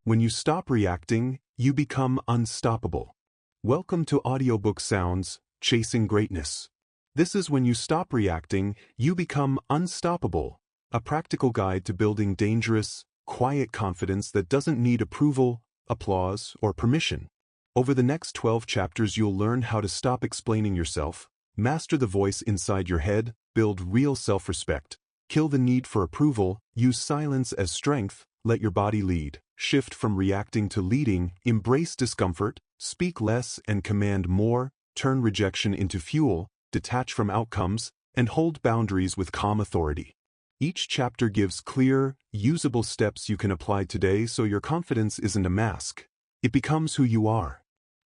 When you stop reacting, you become unstoppable. Welcome to Audiobook Soundz, Chasing Greatness. This is when you stop reacting, you become unstoppable, a practical guide to building dangerous, quiet confidence that doesn't need approval, applause, or permission. Over the next 12 chapters you'll learn how to stop explaining yourself, master the voice inside your head, build real self-respect, kill the need for approval, use silence as strength, let your body lead, shift from reacting to leading, embrace discomfort, speak less and command more, turn rejection into fuel, detach from outcomes, and hold boundaries with calm authority. Each chapter gives clear, usable steps you can apply today so your confidence isn't a mask. It becomes who you are.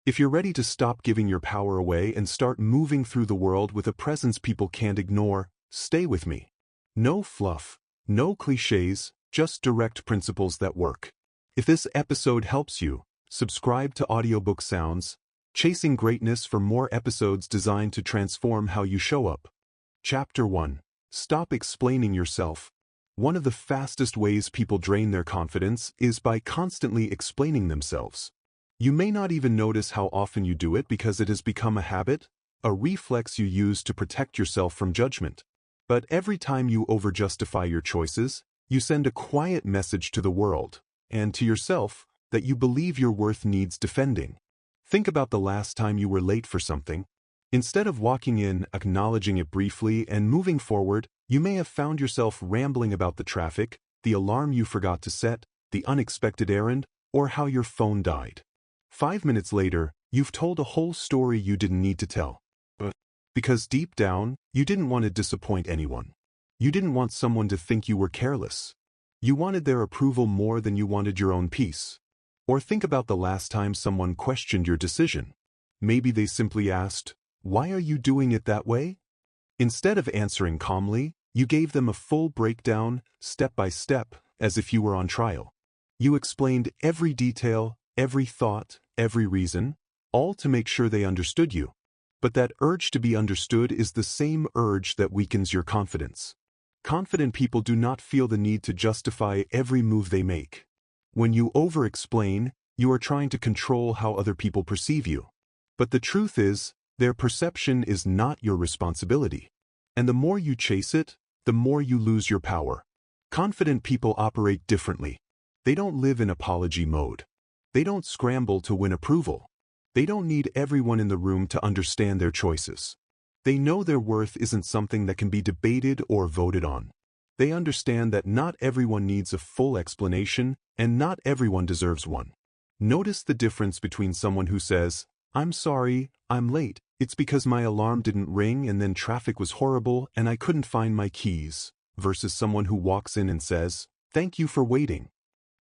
If you're ready to stop giving your power away and start moving through the world with a presence people can't ignore, stay with me. No fluff, no cliches, just direct principles that work. If this episode helps you, subscribe to Audiobook Soundz, Chasing Greatness for more episodes designed to transform how you show up. Chapter 1. Stop explaining yourself. One of the fastest ways people drain their confidence is by constantly explaining themselves. You may not even notice how often you do it because it has become a habit, a reflex you use to protect yourself from judgment. But every time you over-justify your choices, you send a quiet message to the world, and to yourself, that you believe your worth needs defending. Think about the last time you were late for something. Instead of walking in, acknowledging it briefly, and moving forward, you may have found yourself rambling about the traffic, the alarm you forgot to set, the unexpected errand, or how your phone died. 5 minutes later, you've told a whole story you didn't need to tell. Because deep down, you didn't want to disappoint anyone. You didn't want someone to think you were careless. You wanted their approval more than you wanted your own peace. Or think about the last time someone questioned your decision. Maybe they simply asked, "Why are you doing it that way?" Instead of answering calmly, you gave them a full breakdown, step by step, as if you were on trial. You explained every detail, every thought, every reason, all to make sure they understood you. But that urge to be understood is the same urge that weakens your confidence. Confident people do not feel the need to justify every move they make. When you over-explain, you are trying to control how other people perceive you. But the truth is, their perception is not your responsibility. And the more you chase it, the more you lose your power. Confident people operate differently. They don't live in apology mode. They don't scramble to win approval. They don't need everyone in the room to understand their choices. They know their worth isn't something that can be debated or voted on. They understand that not everyone needs a full explanation, and not everyone deserves one. Notice the difference between someone who says, "I'm sorry, I'm late. It's because my alarm didn't ring and then traffic was horrible and I couldn't find my keys," versus someone who walks in and says, "Thank you for waiting."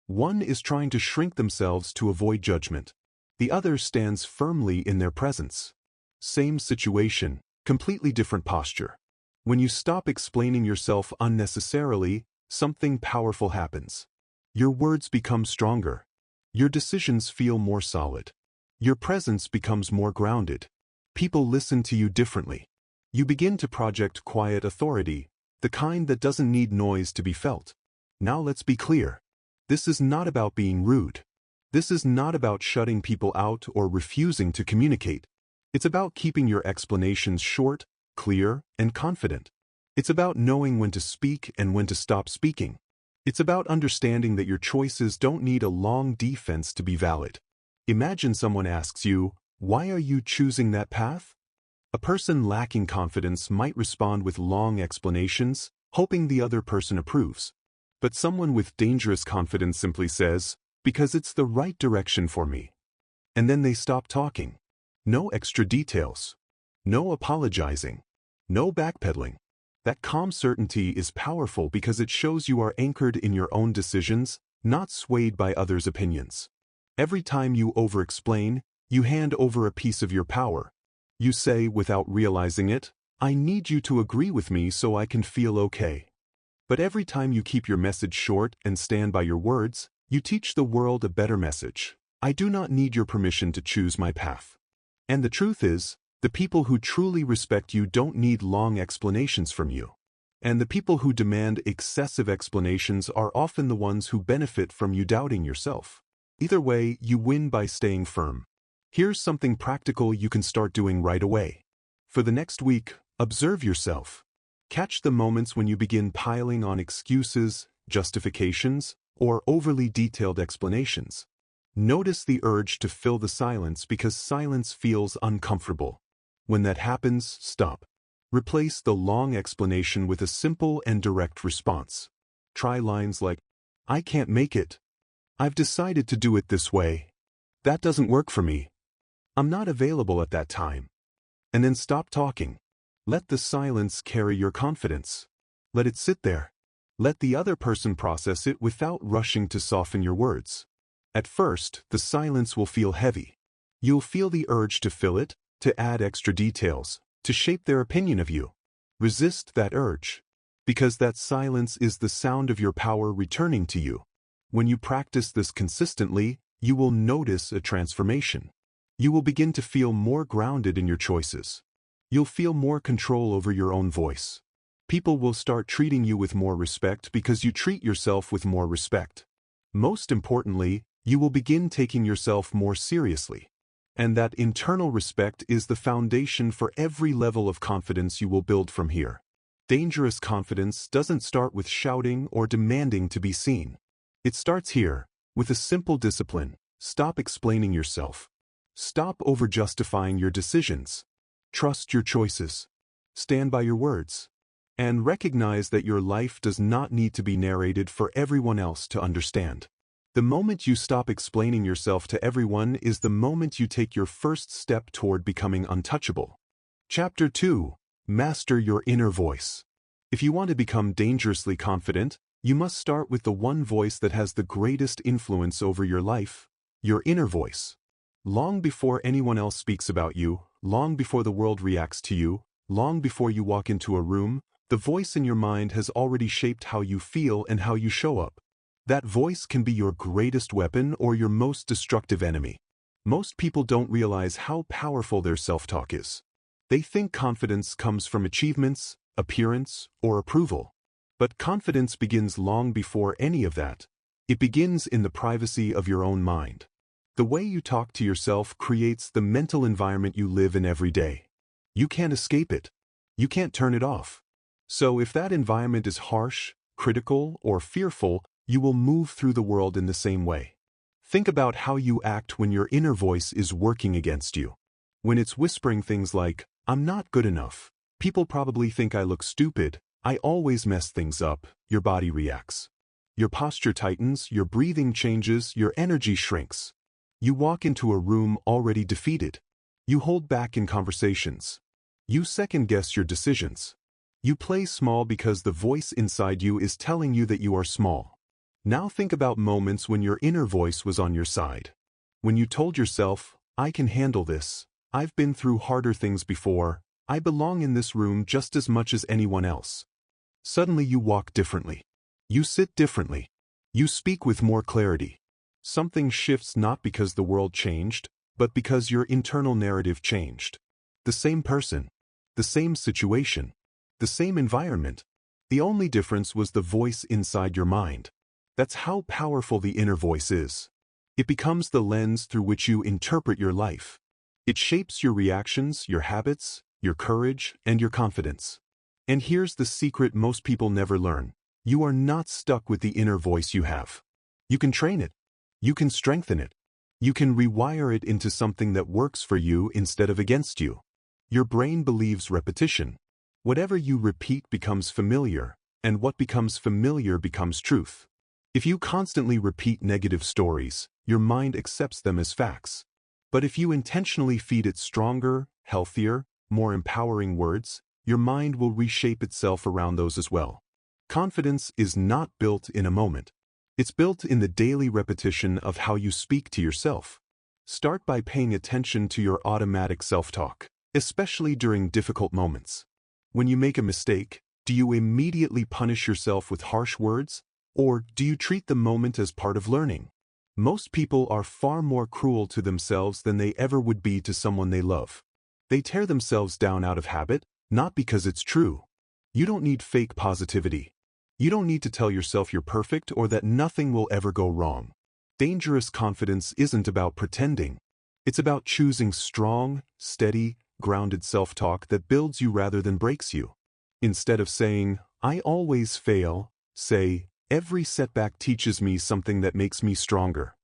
One is trying to shrink themselves to avoid judgment. The other stands firmly in their presence. Same situation, completely different posture. When you stop explaining yourself unnecessarily, something powerful happens. Your words become stronger. Your decisions feel more solid. Your presence becomes more grounded. People listen to you differently. You begin to project quiet authority, the kind that doesn't need noise to be felt. Now let's be clear. This is not about being rude. This is not about shutting people out or refusing to communicate. It's about keeping your explanations short, clear, and confident. It's about knowing when to speak and when to stop speaking. It's about understanding that your choices don't need a long defense to be valid. Imagine someone asks you, "Why are you choosing that path?" A person lacking confidence might respond with long explanations, hoping the other person approves. But someone with dangerous confidence simply says, "Because it's the right direction for me." And then they stop talking. No extra details. No apologizing. No backpedaling. That calm certainty is powerful because it shows you are anchored in your own decisions, not swayed by others' opinions. Every time you over-explain, you hand over a piece of your power. You say, without realizing it, "I need you to agree with me so I can feel okay." But every time you keep your message short and stand by your words, you teach the world a better message. "I do not need your permission to choose my path." And the truth is, the people who truly respect you don't need long explanations from you. And the people who demand excessive explanations are often the ones who benefit from you doubting yourself. Either way, you win by staying firm. Here's something practical you can start doing right away. For the next week, observe yourself. Catch the moments when you begin piling on excuses, justifications, or overly detailed explanations. Notice the urge to fill the silence because silence feels uncomfortable. When that happens, stop. Replace the long explanation with a simple and direct response. Try lines like, "I can't make it. I've decided to do it this way. That doesn't work for me. I'm not available at that time." And then stop talking. Let the silence carry your confidence. Let it sit there. Let the other person process it without rushing to soften your words. At first, the silence will feel heavy. You'll feel the urge to fill it, to add extra details, to shape their opinion of you. Resist that urge, because that silence is the sound of your power returning to you. When you practice this consistently, you will notice a transformation. You will begin to feel more grounded in your choices. You'll feel more control over your own voice. People will start treating you with more respect because you treat yourself with more respect. Most importantly, you will begin taking yourself more seriously. And that internal respect is the foundation for every level of confidence you will build from here. Dangerous confidence doesn't start with shouting or demanding to be seen. It starts here, with a simple discipline. Stop explaining yourself. Stop over-justifying your decisions. Trust your choices. Stand by your words. And recognize that your life does not need to be narrated for everyone else to understand. The moment you stop explaining yourself to everyone is the moment you take your first step toward becoming untouchable. Chapter 2. Master your inner voice. If you want to become dangerously confident, you must start with the one voice that has the greatest influence over your life, your inner voice. Long before anyone else speaks about you, long before the world reacts to you, long before you walk into a room, the voice in your mind has already shaped how you feel and how you show up. That voice can be your greatest weapon or your most destructive enemy. Most people don't realize how powerful their self-talk is. They think confidence comes from achievements, appearance, or approval. But confidence begins long before any of that. It begins in the privacy of your own mind. The way you talk to yourself creates the mental environment you live in every day. You can't escape it. You can't turn it off. So if that environment is harsh, critical, or fearful, you will move through the world in the same way. Think about how you act when your inner voice is working against you. When it's whispering things like, "I'm not good enough. People probably think I look stupid. I always mess things up," your body reacts. Your posture tightens, your breathing changes, your energy shrinks. You walk into a room already defeated. You hold back in conversations. You second-guess your decisions. You play small because the voice inside you is telling you that you are small. Now think about moments when your inner voice was on your side. When you told yourself, "I can handle this. I've been through harder things before. I belong in this room just as much as anyone else." Suddenly you walk differently. You sit differently. You speak with more clarity. Something shifts not because the world changed, but because your internal narrative changed. The same person, the same situation, the same environment. The only difference was the voice inside your mind. That's how powerful the inner voice is. It becomes the lens through which you interpret your life. It shapes your reactions, your habits, your courage, and your confidence. And here's the secret most people never learn. You are not stuck with the inner voice you have. You can train it. You can strengthen it. You can rewire it into something that works for you instead of against you. Your brain believes repetition. Whatever you repeat becomes familiar, and what becomes familiar becomes truth. If you constantly repeat negative stories, your mind accepts them as facts. But if you intentionally feed it stronger, healthier, more empowering words, your mind will reshape itself around those as well. Confidence is not built in a moment. It's built in the daily repetition of how you speak to yourself. Start by paying attention to your automatic self-talk, especially during difficult moments. When you make a mistake, do you immediately punish yourself with harsh words? Or do you treat the moment as part of learning? Most people are far more cruel to themselves than they ever would be to someone they love. They tear themselves down out of habit, not because it's true. You don't need fake positivity. You don't need to tell yourself you're perfect or that nothing will ever go wrong. Dangerous confidence isn't about pretending. It's about choosing strong, steady, grounded self-talk that builds you rather than breaks you. Instead of saying, "I always fail," say, "Every setback teaches me something that makes me stronger."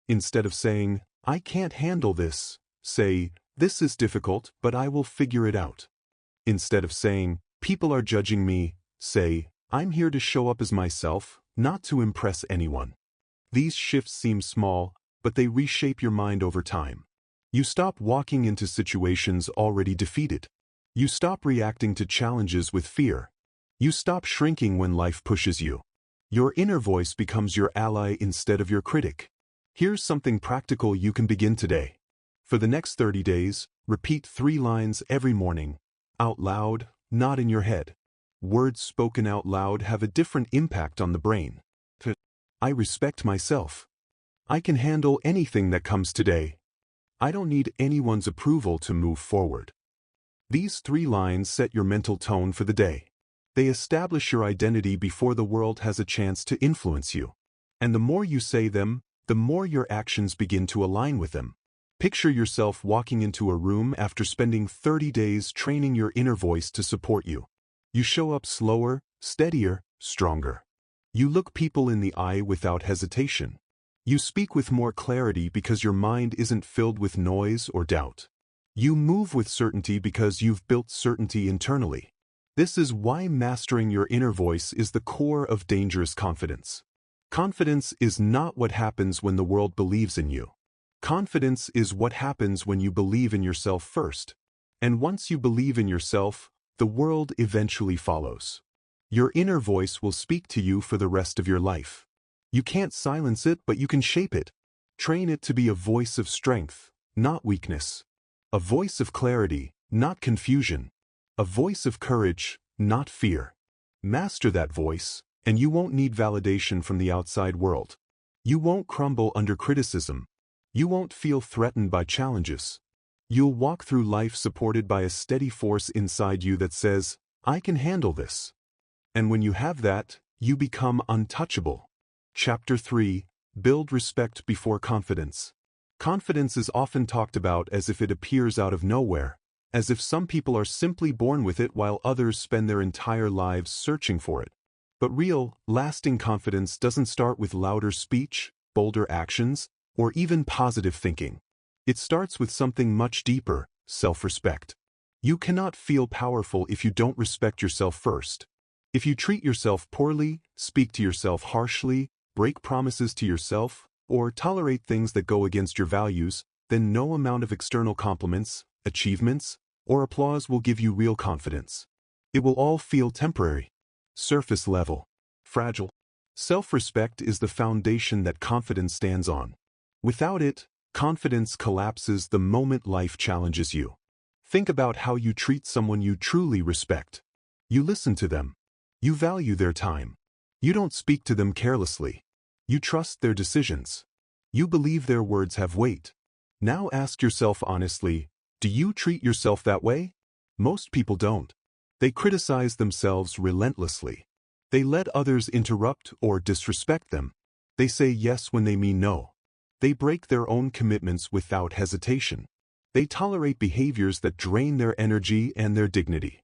Instead of saying, "I can't handle this," say, "This is difficult, but I will figure it out." Instead of saying, "People are judging me," say, "I'm here to show up as myself, not to impress anyone." These shifts seem small, but they reshape your mind over time. You stop walking into situations already defeated. You stop reacting to challenges with fear. You stop shrinking when life pushes you. Your inner voice becomes your ally instead of your critic. Here's something practical you can begin today. For the next 30 days, repeat 3 lines every morning, out loud, not in your head. Words spoken out loud have a different impact on the brain. I respect myself. I can handle anything that comes today. I don't need anyone's approval to move forward. These 3 lines set your mental tone for the day. They establish your identity before the world has a chance to influence you. And the more you say them, the more your actions begin to align with them. Picture yourself walking into a room after spending 30 days training your inner voice to support you. You show up slower, steadier, stronger. You look people in the eye without hesitation. You speak with more clarity because your mind isn't filled with noise or doubt. You move with certainty because you've built certainty internally. This is why mastering your inner voice is the core of dangerous confidence. Confidence is not what happens when the world believes in you. Confidence is what happens when you believe in yourself first. And once you believe in yourself, the world eventually follows. Your inner voice will speak to you for the rest of your life. You can't silence it, but you can shape it. Train it to be a voice of strength, not weakness. A voice of clarity, not confusion. A voice of courage, not fear. Master that voice, and you won't need validation from the outside world. You won't crumble under criticism. You won't feel threatened by challenges. You'll walk through life supported by a steady force inside you that says, "I can handle this." And when you have that, you become untouchable. Chapter 3: Build respect before confidence. Confidence is often talked about as if it appears out of nowhere, as if some people are simply born with it while others spend their entire lives searching for it. But real, lasting confidence doesn't start with louder speech, bolder actions, or even positive thinking. It starts with something much deeper: self-respect. You cannot feel powerful if you don't respect yourself first. If you treat yourself poorly, speak to yourself harshly, break promises to yourself, or tolerate things that go against your values, then no amount of external compliments, achievements, or applause will give you real confidence. It will all feel temporary, surface level, fragile. Self-respect is the foundation that confidence stands on. Without it, confidence collapses the moment life challenges you. Think about how you treat someone you truly respect. You listen to them. You value their time. You don't speak to them carelessly. You trust their decisions. You believe their words have weight. Now ask yourself honestly, do you treat yourself that way? Most people don't. They criticize themselves relentlessly. They let others interrupt or disrespect them. They say yes when they mean no. They break their own commitments without hesitation. They tolerate behaviors that drain their energy and their dignity.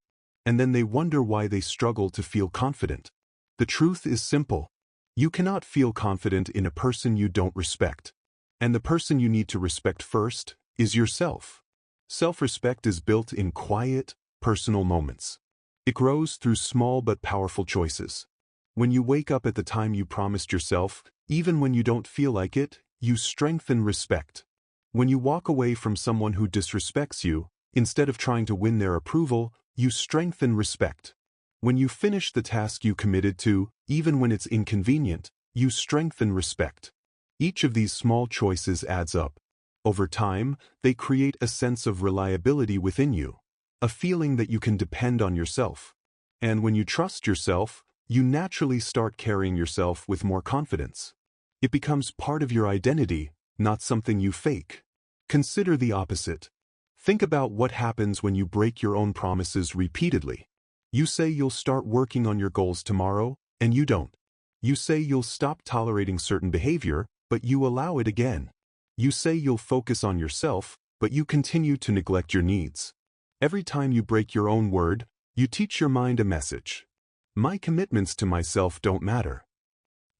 And then they wonder why they struggle to feel confident. The truth is simple. You cannot feel confident in a person you don't respect. And the person you need to respect first is yourself. Self-respect is built in quiet, personal moments. It grows through small but powerful choices. When you wake up at the time you promised yourself, even when you don't feel like it, you strengthen respect. When you walk away from someone who disrespects you, instead of trying to win their approval, you strengthen respect. When you finish the task you committed to, even when it's inconvenient, you strengthen respect. Each of these small choices adds up. Over time, they create a sense of reliability within you, a feeling that you can depend on yourself. And when you trust yourself, you naturally start carrying yourself with more confidence. It becomes part of your identity, not something you fake. Consider the opposite. Think about what happens when you break your own promises repeatedly. You say you'll start working on your goals tomorrow, and you don't. You say you'll stop tolerating certain behavior, but you allow it again. You say you'll focus on yourself, but you continue to neglect your needs. Every time you break your own word, you teach your mind a message. My commitments to myself don't matter.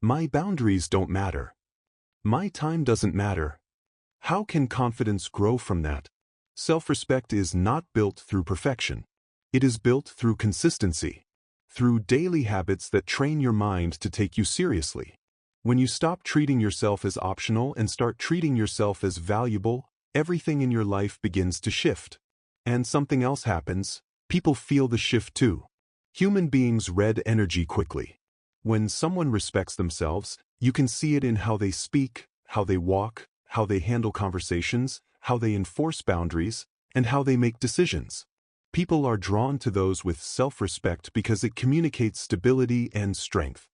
My boundaries don't matter. My time doesn't matter. How can confidence grow from that? Self-respect is not built through perfection. It is built through consistency, through daily habits that train your mind to take you seriously. When you stop treating yourself as optional and start treating yourself as valuable, everything in your life begins to shift. And something else happens. People feel the shift too. Human beings read energy quickly. When someone respects themselves, you can see it in how they speak, how they walk, how they handle conversations, how they enforce boundaries, and how they make decisions. People are drawn to those with self-respect because it communicates stability and strength.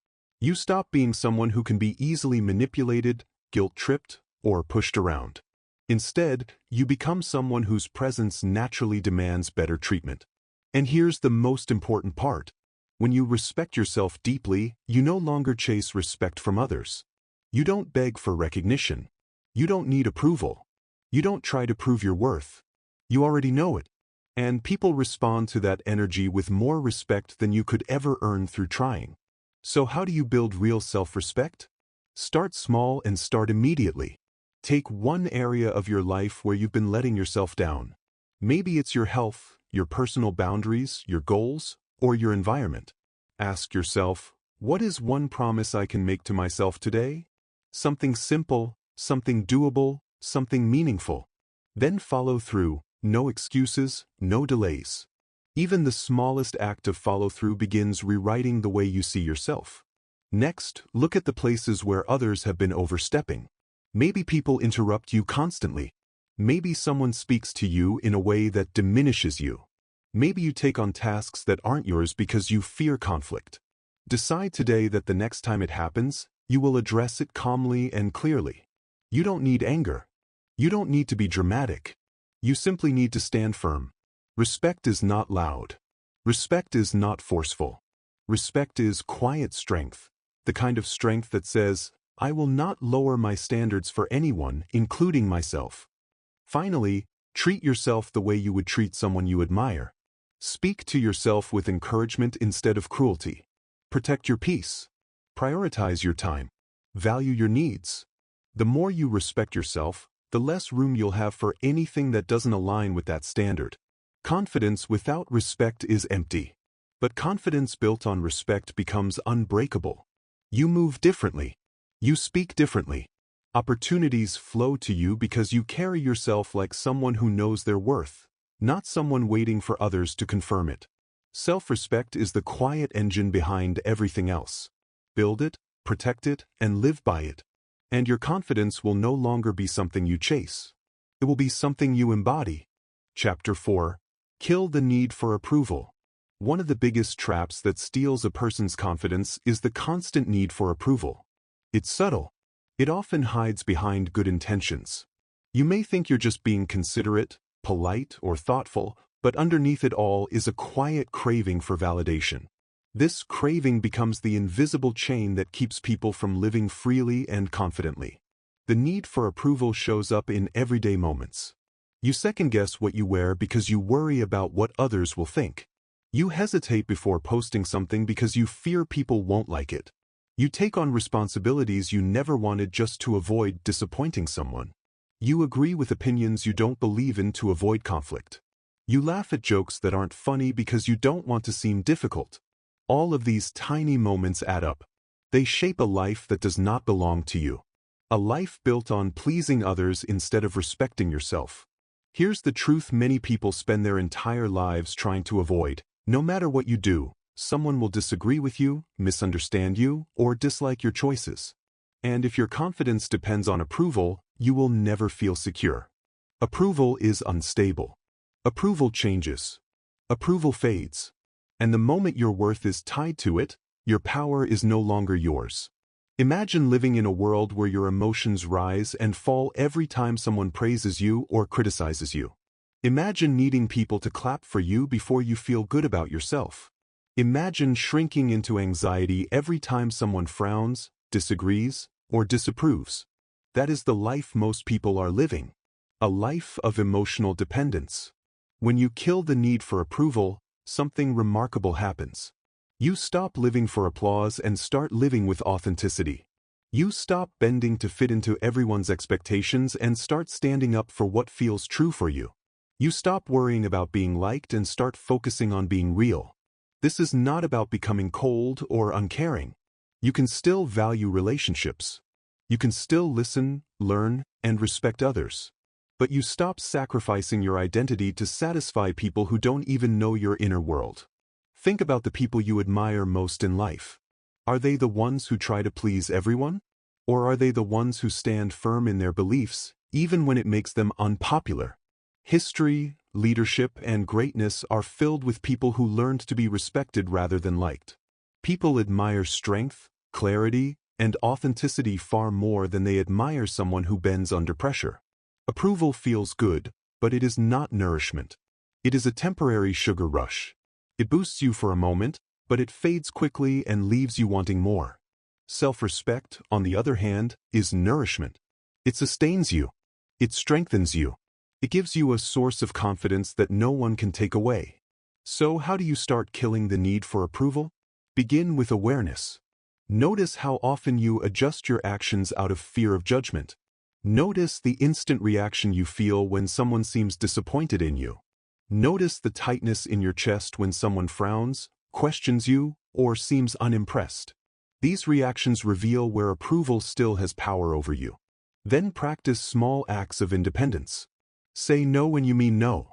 You stop being someone who can be easily manipulated, guilt-tripped, or pushed around. Instead, you become someone whose presence naturally demands better treatment. And here's the most important part. When you respect yourself deeply, you no longer chase respect from others. You don't beg for recognition. You don't need approval. You don't try to prove your worth. You already know it. And people respond to that energy with more respect than you could ever earn through trying. So how do you build real self-respect? Start small and start immediately. Take one area of your life where you've been letting yourself down. Maybe it's your health, your personal boundaries, your goals, or your environment. Ask yourself, what is one promise I can make to myself today? Something simple, something doable, something meaningful. Then follow through, no excuses, no delays. Even the smallest act of follow-through begins rewriting the way you see yourself. Next, look at the places where others have been overstepping. Maybe people interrupt you constantly. Maybe someone speaks to you in a way that diminishes you. Maybe you take on tasks that aren't yours because you fear conflict. Decide today that the next time it happens, you will address it calmly and clearly. You don't need anger. You don't need to be dramatic. You simply need to stand firm. Respect is not loud. Respect is not forceful. Respect is quiet strength, the kind of strength that says, I will not lower my standards for anyone, including myself. Finally, treat yourself the way you would treat someone you admire. Speak to yourself with encouragement instead of cruelty. Protect your peace. Prioritize your time. Value your needs. The more you respect yourself, the less room you'll have for anything that doesn't align with that standard. Confidence without respect is empty. But confidence built on respect becomes unbreakable. You move differently. You speak differently. Opportunities flow to you because you carry yourself like someone who knows their worth, not someone waiting for others to confirm it. Self-respect is the quiet engine behind everything else. Build it, protect it, and live by it. And your confidence will no longer be something you chase. It will be something you embody. Chapter 4. Kill the need for approval. One of the biggest traps that steals a person's confidence is the constant need for approval. It's subtle. It often hides behind good intentions. You may think you're just being considerate, polite, or thoughtful, but underneath it all is a quiet craving for validation. This craving becomes the invisible chain that keeps people from living freely and confidently. The need for approval shows up in everyday moments. You second-guess what you wear because you worry about what others will think. You hesitate before posting something because you fear people won't like it. You take on responsibilities you never wanted just to avoid disappointing someone. You agree with opinions you don't believe in to avoid conflict. You laugh at jokes that aren't funny because you don't want to seem difficult. All of these tiny moments add up. They shape a life that does not belong to you. A life built on pleasing others instead of respecting yourself. Here's the truth many people spend their entire lives trying to avoid. No matter what you do, someone will disagree with you, misunderstand you, or dislike your choices. And if your confidence depends on approval, you will never feel secure. Approval is unstable. Approval changes. Approval fades. And the moment your worth is tied to it, your power is no longer yours. Imagine living in a world where your emotions rise and fall every time someone praises you or criticizes you. Imagine needing people to clap for you before you feel good about yourself. Imagine shrinking into anxiety every time someone frowns, disagrees, or disapproves. That is the life most people are living. A life of emotional dependence. When you kill the need for approval, something remarkable happens. You stop living for applause and start living with authenticity. You stop bending to fit into everyone's expectations and start standing up for what feels true for you. You stop worrying about being liked and start focusing on being real. This is not about becoming cold or uncaring. You can still value relationships. You can still listen, learn, and respect others. But you stop sacrificing your identity to satisfy people who don't even know your inner world. Think about the people you admire most in life. Are they the ones who try to please everyone? Or are they the ones who stand firm in their beliefs, even when it makes them unpopular? History, leadership, and greatness are filled with people who learned to be respected rather than liked. People admire strength, clarity, and authenticity far more than they admire someone who bends under pressure. Approval feels good, but it is not nourishment. It is a temporary sugar rush. It boosts you for a moment, but it fades quickly and leaves you wanting more. Self-respect, on the other hand, is nourishment. It sustains you. It strengthens you. It gives you a source of confidence that no one can take away. So how do you start killing the need for approval? Begin with awareness. Notice how often you adjust your actions out of fear of judgment. Notice the instant reaction you feel when someone seems disappointed in you. Notice the tightness in your chest when someone frowns, questions you, or seems unimpressed. These reactions reveal where approval still has power over you. Then practice small acts of independence. Say no when you mean no.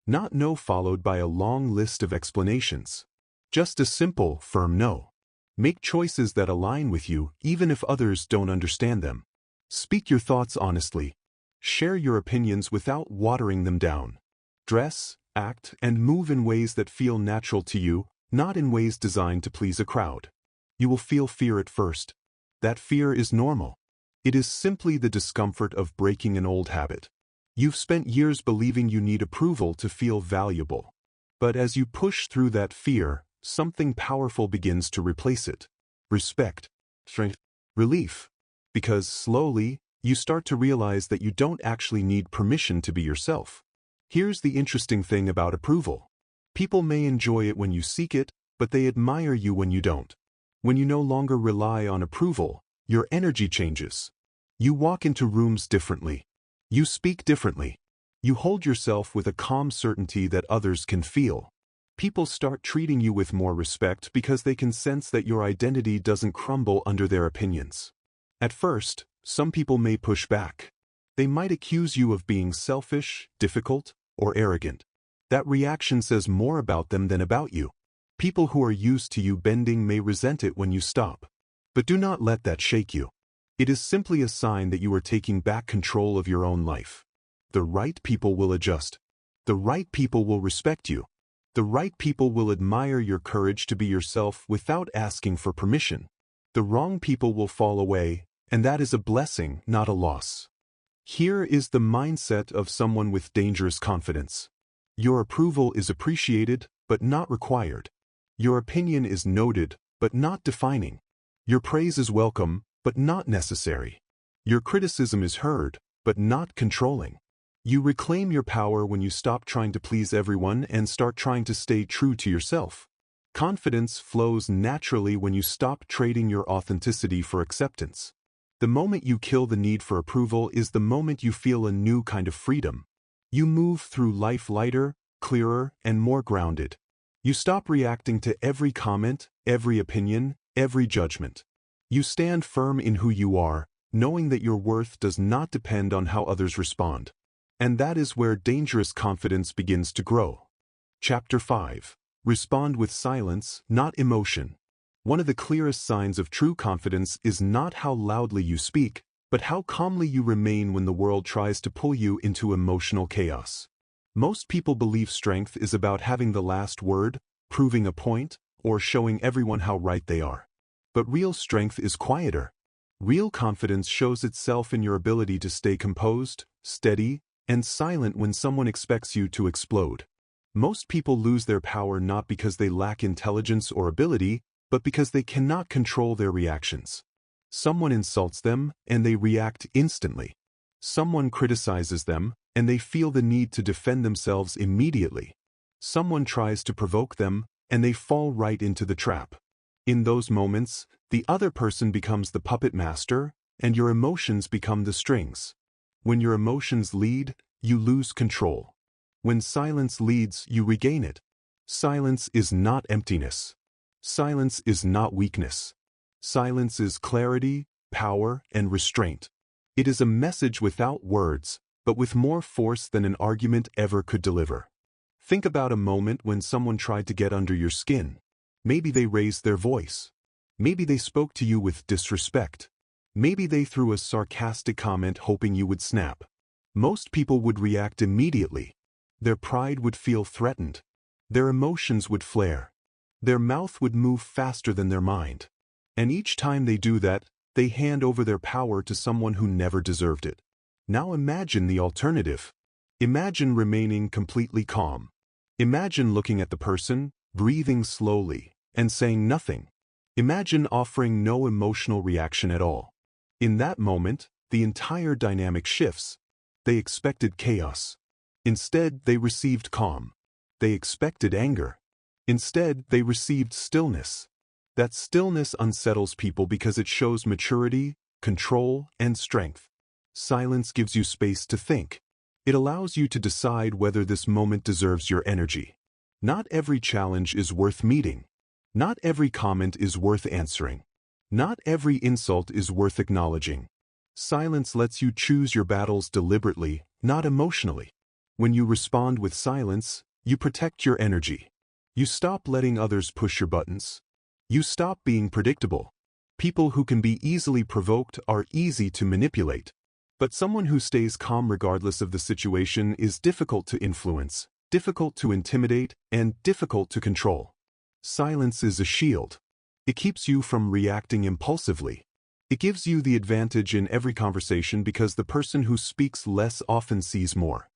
Not no followed by a long list of explanations. Just a simple, firm no. Make choices that align with you, even if others don't understand them. Speak your thoughts honestly. Share your opinions without watering them down. Dress, act, and move in ways that feel natural to you, not in ways designed to please a crowd. You will feel fear at first. That fear is normal. It is simply the discomfort of breaking an old habit. You've spent years believing you need approval to feel valuable. But as you push through that fear, something powerful begins to replace it. Respect. Strength. Relief. Because slowly, you start to realize that you don't actually need permission to be yourself. Here's the interesting thing about approval. People may enjoy it when you seek it, but they admire you when you don't. When you no longer rely on approval, your energy changes. You walk into rooms differently. You speak differently. You hold yourself with a calm certainty that others can feel. People start treating you with more respect because they can sense that your identity doesn't crumble under their opinions. At first, some people may push back. They might accuse you of being selfish, difficult, or arrogant. That reaction says more about them than about you. People who are used to you bending may resent it when you stop. But do not let that shake you. It is simply a sign that you are taking back control of your own life. The right people will adjust. The right people will respect you. The right people will admire your courage to be yourself without asking for permission. The wrong people will fall away, and that is a blessing, not a loss. Here is the mindset of someone with dangerous confidence. Your approval is appreciated, but not required. Your opinion is noted, but not defining. Your praise is welcome, but not necessary. Your criticism is heard, but not controlling. You reclaim your power when you stop trying to please everyone and start trying to stay true to yourself. Confidence flows naturally when you stop trading your authenticity for acceptance. The moment you kill the need for approval is the moment you feel a new kind of freedom. You move through life lighter, clearer, and more grounded. You stop reacting to every comment, every opinion, every judgment. You stand firm in who you are, knowing that your worth does not depend on how others respond. And that is where dangerous confidence begins to grow. Chapter 5. Respond with silence, not emotion. One of the clearest signs of true confidence is not how loudly you speak, but how calmly you remain when the world tries to pull you into emotional chaos. Most people believe strength is about having the last word, proving a point, or showing everyone how right they are. But real strength is quieter. Real confidence shows itself in your ability to stay composed, steady, and silent when someone expects you to explode. Most people lose their power not because they lack intelligence or ability, but because they cannot control their reactions. Someone insults them, and they react instantly. Someone criticizes them, and they feel the need to defend themselves immediately. Someone tries to provoke them, and they fall right into the trap. In those moments, the other person becomes the puppet master, and your emotions become the strings. When your emotions lead, you lose control. When silence leads, you regain it. Silence is not emptiness. Silence is not weakness. Silence is clarity, power, and restraint. It is a message without words, but with more force than an argument ever could deliver. Think about a moment when someone tried to get under your skin. Maybe they raised their voice. Maybe they spoke to you with disrespect. Maybe they threw a sarcastic comment hoping you would snap. Most people would react immediately. Their pride would feel threatened. Their emotions would flare. Their mouth would move faster than their mind. And each time they do that, they hand over their power to someone who never deserved it. Now imagine the alternative. Imagine remaining completely calm. Imagine looking at the person, breathing slowly, and saying nothing. Imagine offering no emotional reaction at all. In that moment, the entire dynamic shifts. They expected chaos. Instead, they received calm. They expected anger. Instead, they received stillness. That stillness unsettles people because it shows maturity, control, and strength. Silence gives you space to think. It allows you to decide whether this moment deserves your energy. Not every challenge is worth meeting. Not every comment is worth answering. Not every insult is worth acknowledging. Silence lets you choose your battles deliberately, not emotionally. When you respond with silence, you protect your energy. You stop letting others push your buttons. You stop being predictable. People who can be easily provoked are easy to manipulate. But someone who stays calm regardless of the situation is difficult to influence, difficult to intimidate, and difficult to control. Silence is a shield. It keeps you from reacting impulsively. It gives you the advantage in every conversation because the person who speaks less often sees more.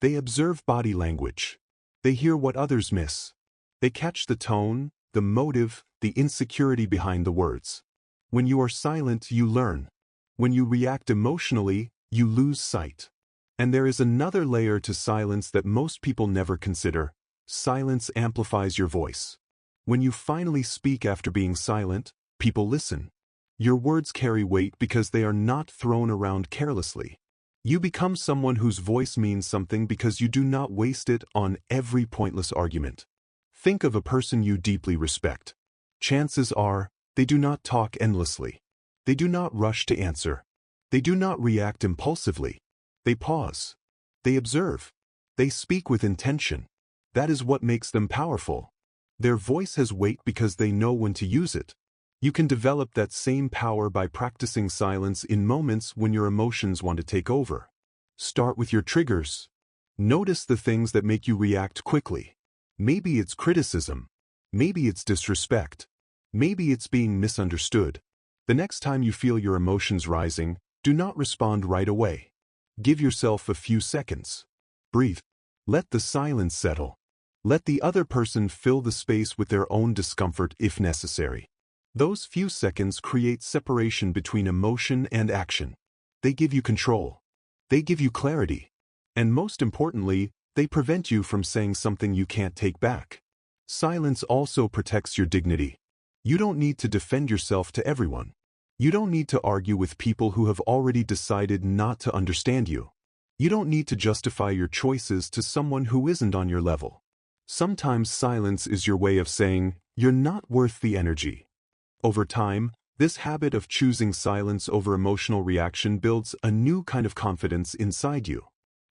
They observe body language. They hear what others miss. They catch the tone, the motive, the insecurity behind the words. When you are silent, you learn. When you react emotionally, you lose sight. And there is another layer to silence that most people never consider. Silence amplifies your voice. When you finally speak after being silent, people listen. Your words carry weight because they are not thrown around carelessly. You become someone whose voice means something because you do not waste it on every pointless argument. Think of a person you deeply respect. Chances are, they do not talk endlessly. They do not rush to answer. They do not react impulsively. They pause. They observe. They speak with intention. That is what makes them powerful. Their voice has weight because they know when to use it. You can develop that same power by practicing silence in moments when your emotions want to take over. Start with your triggers. Notice the things that make you react quickly. Maybe it's criticism. Maybe it's disrespect. Maybe it's being misunderstood. The next time you feel your emotions rising, do not respond right away. Give yourself a few seconds. Breathe. Let the silence settle. Let the other person fill the space with their own discomfort if necessary. Those few seconds create separation between emotion and action. They give you control. They give you clarity. And most importantly, they prevent you from saying something you can't take back. Silence also protects your dignity. You don't need to defend yourself to everyone. You don't need to argue with people who have already decided not to understand you. You don't need to justify your choices to someone who isn't on your level. Sometimes silence is your way of saying, you're not worth the energy. Over time, this habit of choosing silence over emotional reaction builds a new kind of confidence inside you.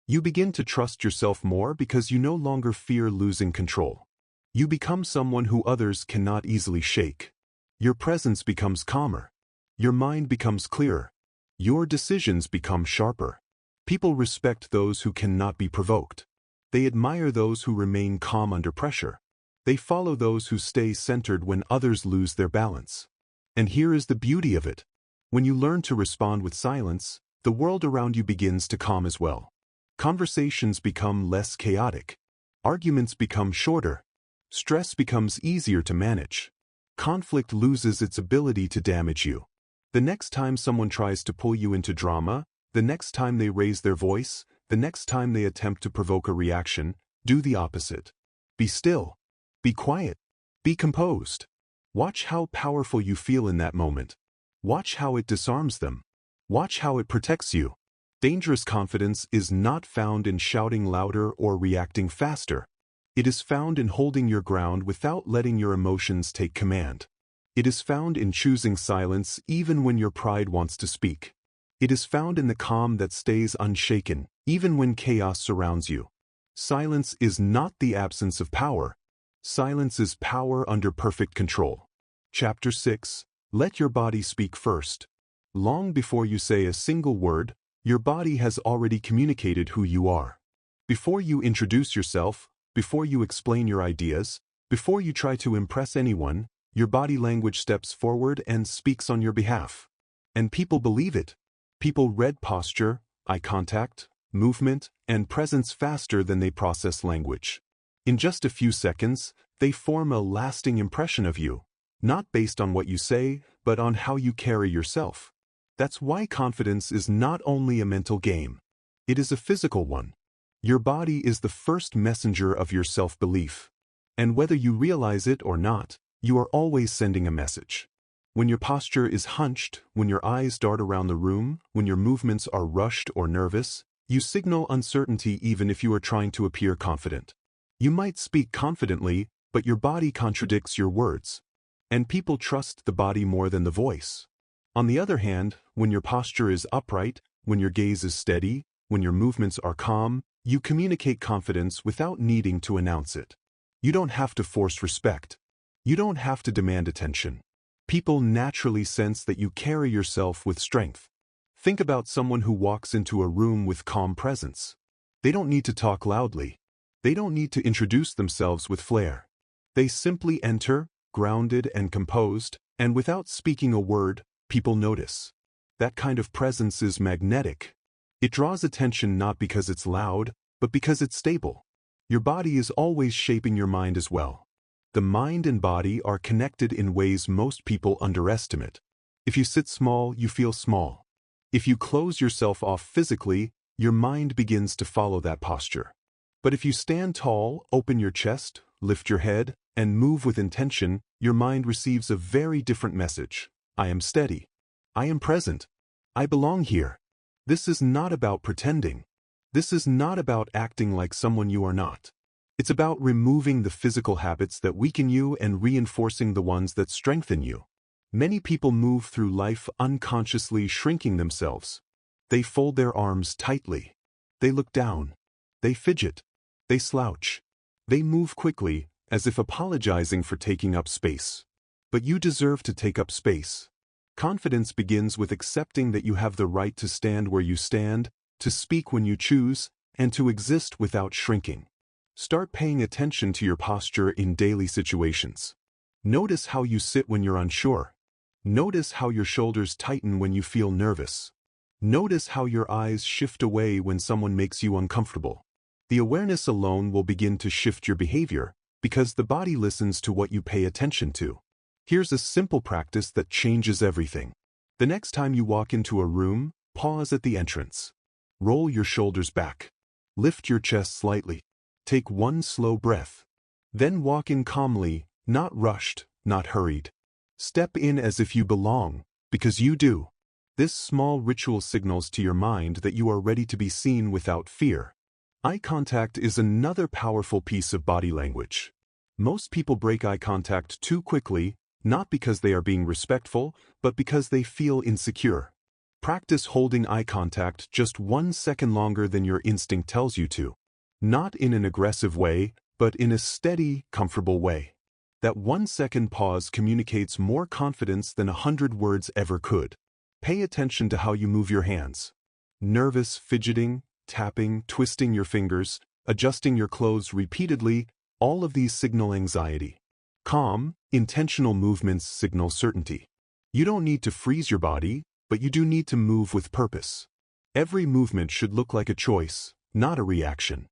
You begin to trust yourself more because you no longer fear losing control. You become someone who others cannot easily shake. Your presence becomes calmer. Your mind becomes clearer. Your decisions become sharper. People respect those who cannot be provoked. They admire those who remain calm under pressure. They follow those who stay centered when others lose their balance. And here is the beauty of it. When you learn to respond with silence, the world around you begins to calm as well. Conversations become less chaotic. Arguments become shorter. Stress becomes easier to manage. Conflict loses its ability to damage you. The next time someone tries to pull you into drama, the next time they raise their voice, the next time they attempt to provoke a reaction, do the opposite. Be still. Be quiet. Be composed. Watch how powerful you feel in that moment. Watch how it disarms them. Watch how it protects you. Dangerous confidence is not found in shouting louder or reacting faster. It is found in holding your ground without letting your emotions take command. It is found in choosing silence even when your pride wants to speak. It is found in the calm that stays unshaken, even when chaos surrounds you. Silence is not the absence of power. Silence is power under perfect control. Chapter 6. Let your body speak first. Long before you say a single word, your body has already communicated who you are. Before you introduce yourself, before you explain your ideas, before you try to impress anyone, your body language steps forward and speaks on your behalf. And people believe it. People read posture, eye contact, movement, and presence faster than they process language. In just a few seconds, they form a lasting impression of you, not based on what you say, but on how you carry yourself. That's why confidence is not only a mental game. It is a physical one. Your body is the first messenger of your self-belief. And whether you realize it or not, you are always sending a message. When your posture is hunched, when your eyes dart around the room, when your movements are rushed or nervous, you signal uncertainty even if you are trying to appear confident. You might speak confidently, but your body contradicts your words. And people trust the body more than the voice. On the other hand, when your posture is upright, when your gaze is steady, when your movements are calm, you communicate confidence without needing to announce it. You don't have to force respect. You don't have to demand attention. People naturally sense that you carry yourself with strength. Think about someone who walks into a room with calm presence. They don't need to talk loudly. They don't need to introduce themselves with flair. They simply enter, grounded and composed, and without speaking a word, people notice. That kind of presence is magnetic. It draws attention not because it's loud, but because it's stable. Your body is always shaping your mind as well. The mind and body are connected in ways most people underestimate. If you sit small, you feel small. If you close yourself off physically, your mind begins to follow that posture. But if you stand tall, open your chest, lift your head, and move with intention, your mind receives a very different message. I am steady. I am present. I belong here. This is not about pretending. This is not about acting like someone you are not. It's about removing the physical habits that weaken you and reinforcing the ones that strengthen you. Many people move through life unconsciously shrinking themselves. They fold their arms tightly. They look down. They fidget. They slouch. They move quickly, as if apologizing for taking up space. But you deserve to take up space. Confidence begins with accepting that you have the right to stand where you stand, to speak when you choose, and to exist without shrinking. Start paying attention to your posture in daily situations. Notice how you sit when you're unsure. Notice how your shoulders tighten when you feel nervous. Notice how your eyes shift away when someone makes you uncomfortable. The awareness alone will begin to shift your behavior, because the body listens to what you pay attention to. Here's a simple practice that changes everything. The next time you walk into a room, pause at the entrance. Roll your shoulders back. Lift your chest slightly. Take one slow breath. Then walk in calmly, not rushed, not hurried. Step in as if you belong, because you do. This small ritual signals to your mind that you are ready to be seen without fear. Eye contact is another powerful piece of body language. Most people break eye contact too quickly, not because they are being respectful, but because they feel insecure. Practice holding eye contact just 1 second longer than your instinct tells you to. Not in an aggressive way, but in a steady, comfortable way. That 1 second pause communicates more confidence than 100 words ever could. Pay attention to how you move your hands. Nervous fidgeting, tapping, twisting your fingers, adjusting your clothes repeatedly, all of these signal anxiety. Calm, intentional movements signal certainty. You don't need to freeze your body, but you do need to move with purpose. Every movement should look like a choice, not a reaction.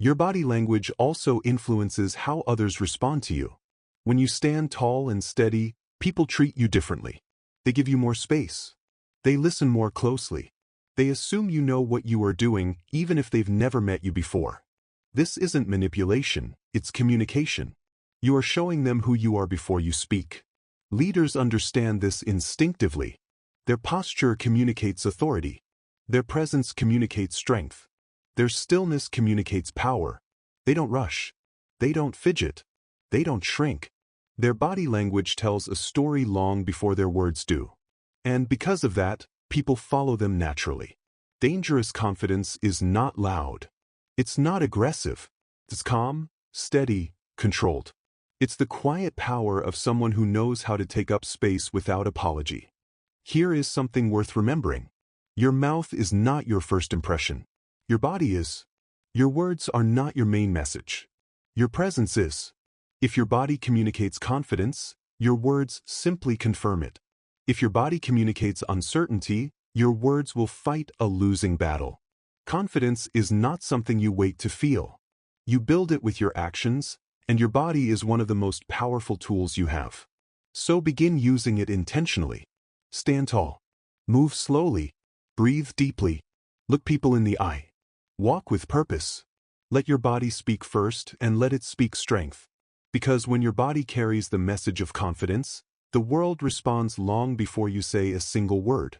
Your body language also influences how others respond to you. When you stand tall and steady, people treat you differently. They give you more space. They listen more closely. They assume you know what you are doing even if they've never met you before. This isn't manipulation, it's communication. You are showing them who you are before you speak. Leaders understand this instinctively. Their posture communicates authority. Their presence communicates strength. Their stillness communicates power. They don't rush. They don't fidget. They don't shrink. Their body language tells a story long before their words do. And because of that, people follow them naturally. Dangerous confidence is not loud. It's not aggressive. It's calm, steady, controlled. It's the quiet power of someone who knows how to take up space without apology. Here is something worth remembering. Your mouth is not your first impression. Your body is. Your words are not your main message. Your presence is. If your body communicates confidence, your words simply confirm it. If your body communicates uncertainty, your words will fight a losing battle. Confidence is not something you wait to feel. You build it with your actions, and your body is one of the most powerful tools you have. So begin using it intentionally. Stand tall. Move slowly. Breathe deeply. Look people in the eye. Walk with purpose. Let your body speak first and let it speak strength. Because when your body carries the message of confidence, the world responds long before you say a single word.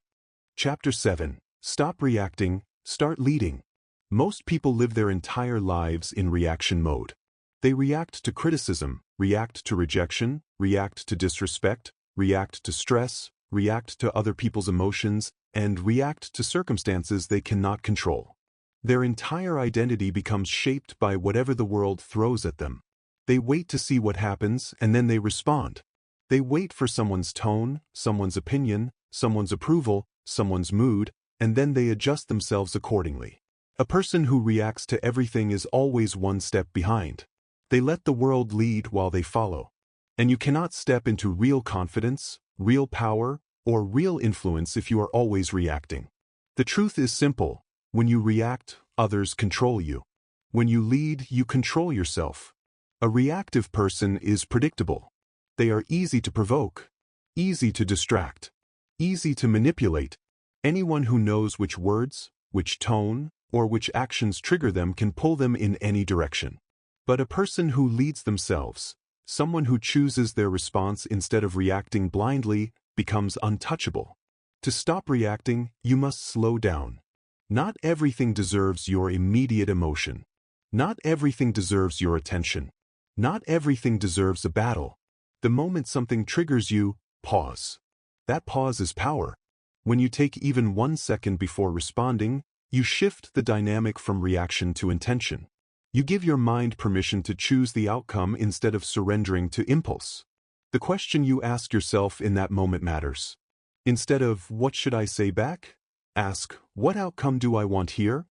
Chapter 7. Stop reacting, start leading. Most people live their entire lives in reaction mode. They react to criticism, react to rejection, react to disrespect, react to stress, react to other people's emotions, and react to circumstances they cannot control. Their entire identity becomes shaped by whatever the world throws at them. They wait to see what happens and then they respond. They wait for someone's tone, someone's opinion, someone's approval, someone's mood, and then they adjust themselves accordingly. A person who reacts to everything is always one step behind. They let the world lead while they follow. And you cannot step into real confidence, real power, or real influence if you are always reacting. The truth is simple. When you react, others control you. When you lead, you control yourself. A reactive person is predictable. They are easy to provoke, easy to distract, easy to manipulate. Anyone who knows which words, which tone, or which actions trigger them can pull them in any direction. But a person who leads themselves, someone who chooses their response instead of reacting blindly, becomes untouchable. To stop reacting, you must slow down. Not everything deserves your immediate emotion. Not everything deserves your attention. Not everything deserves a battle. The moment something triggers you, pause. That pause is power. When you take even 1 second before responding, you shift the dynamic from reaction to intention. You give your mind permission to choose the outcome instead of surrendering to impulse. The question you ask yourself in that moment matters. Instead of, "What should I say back?" ask, "What outcome do I want here?"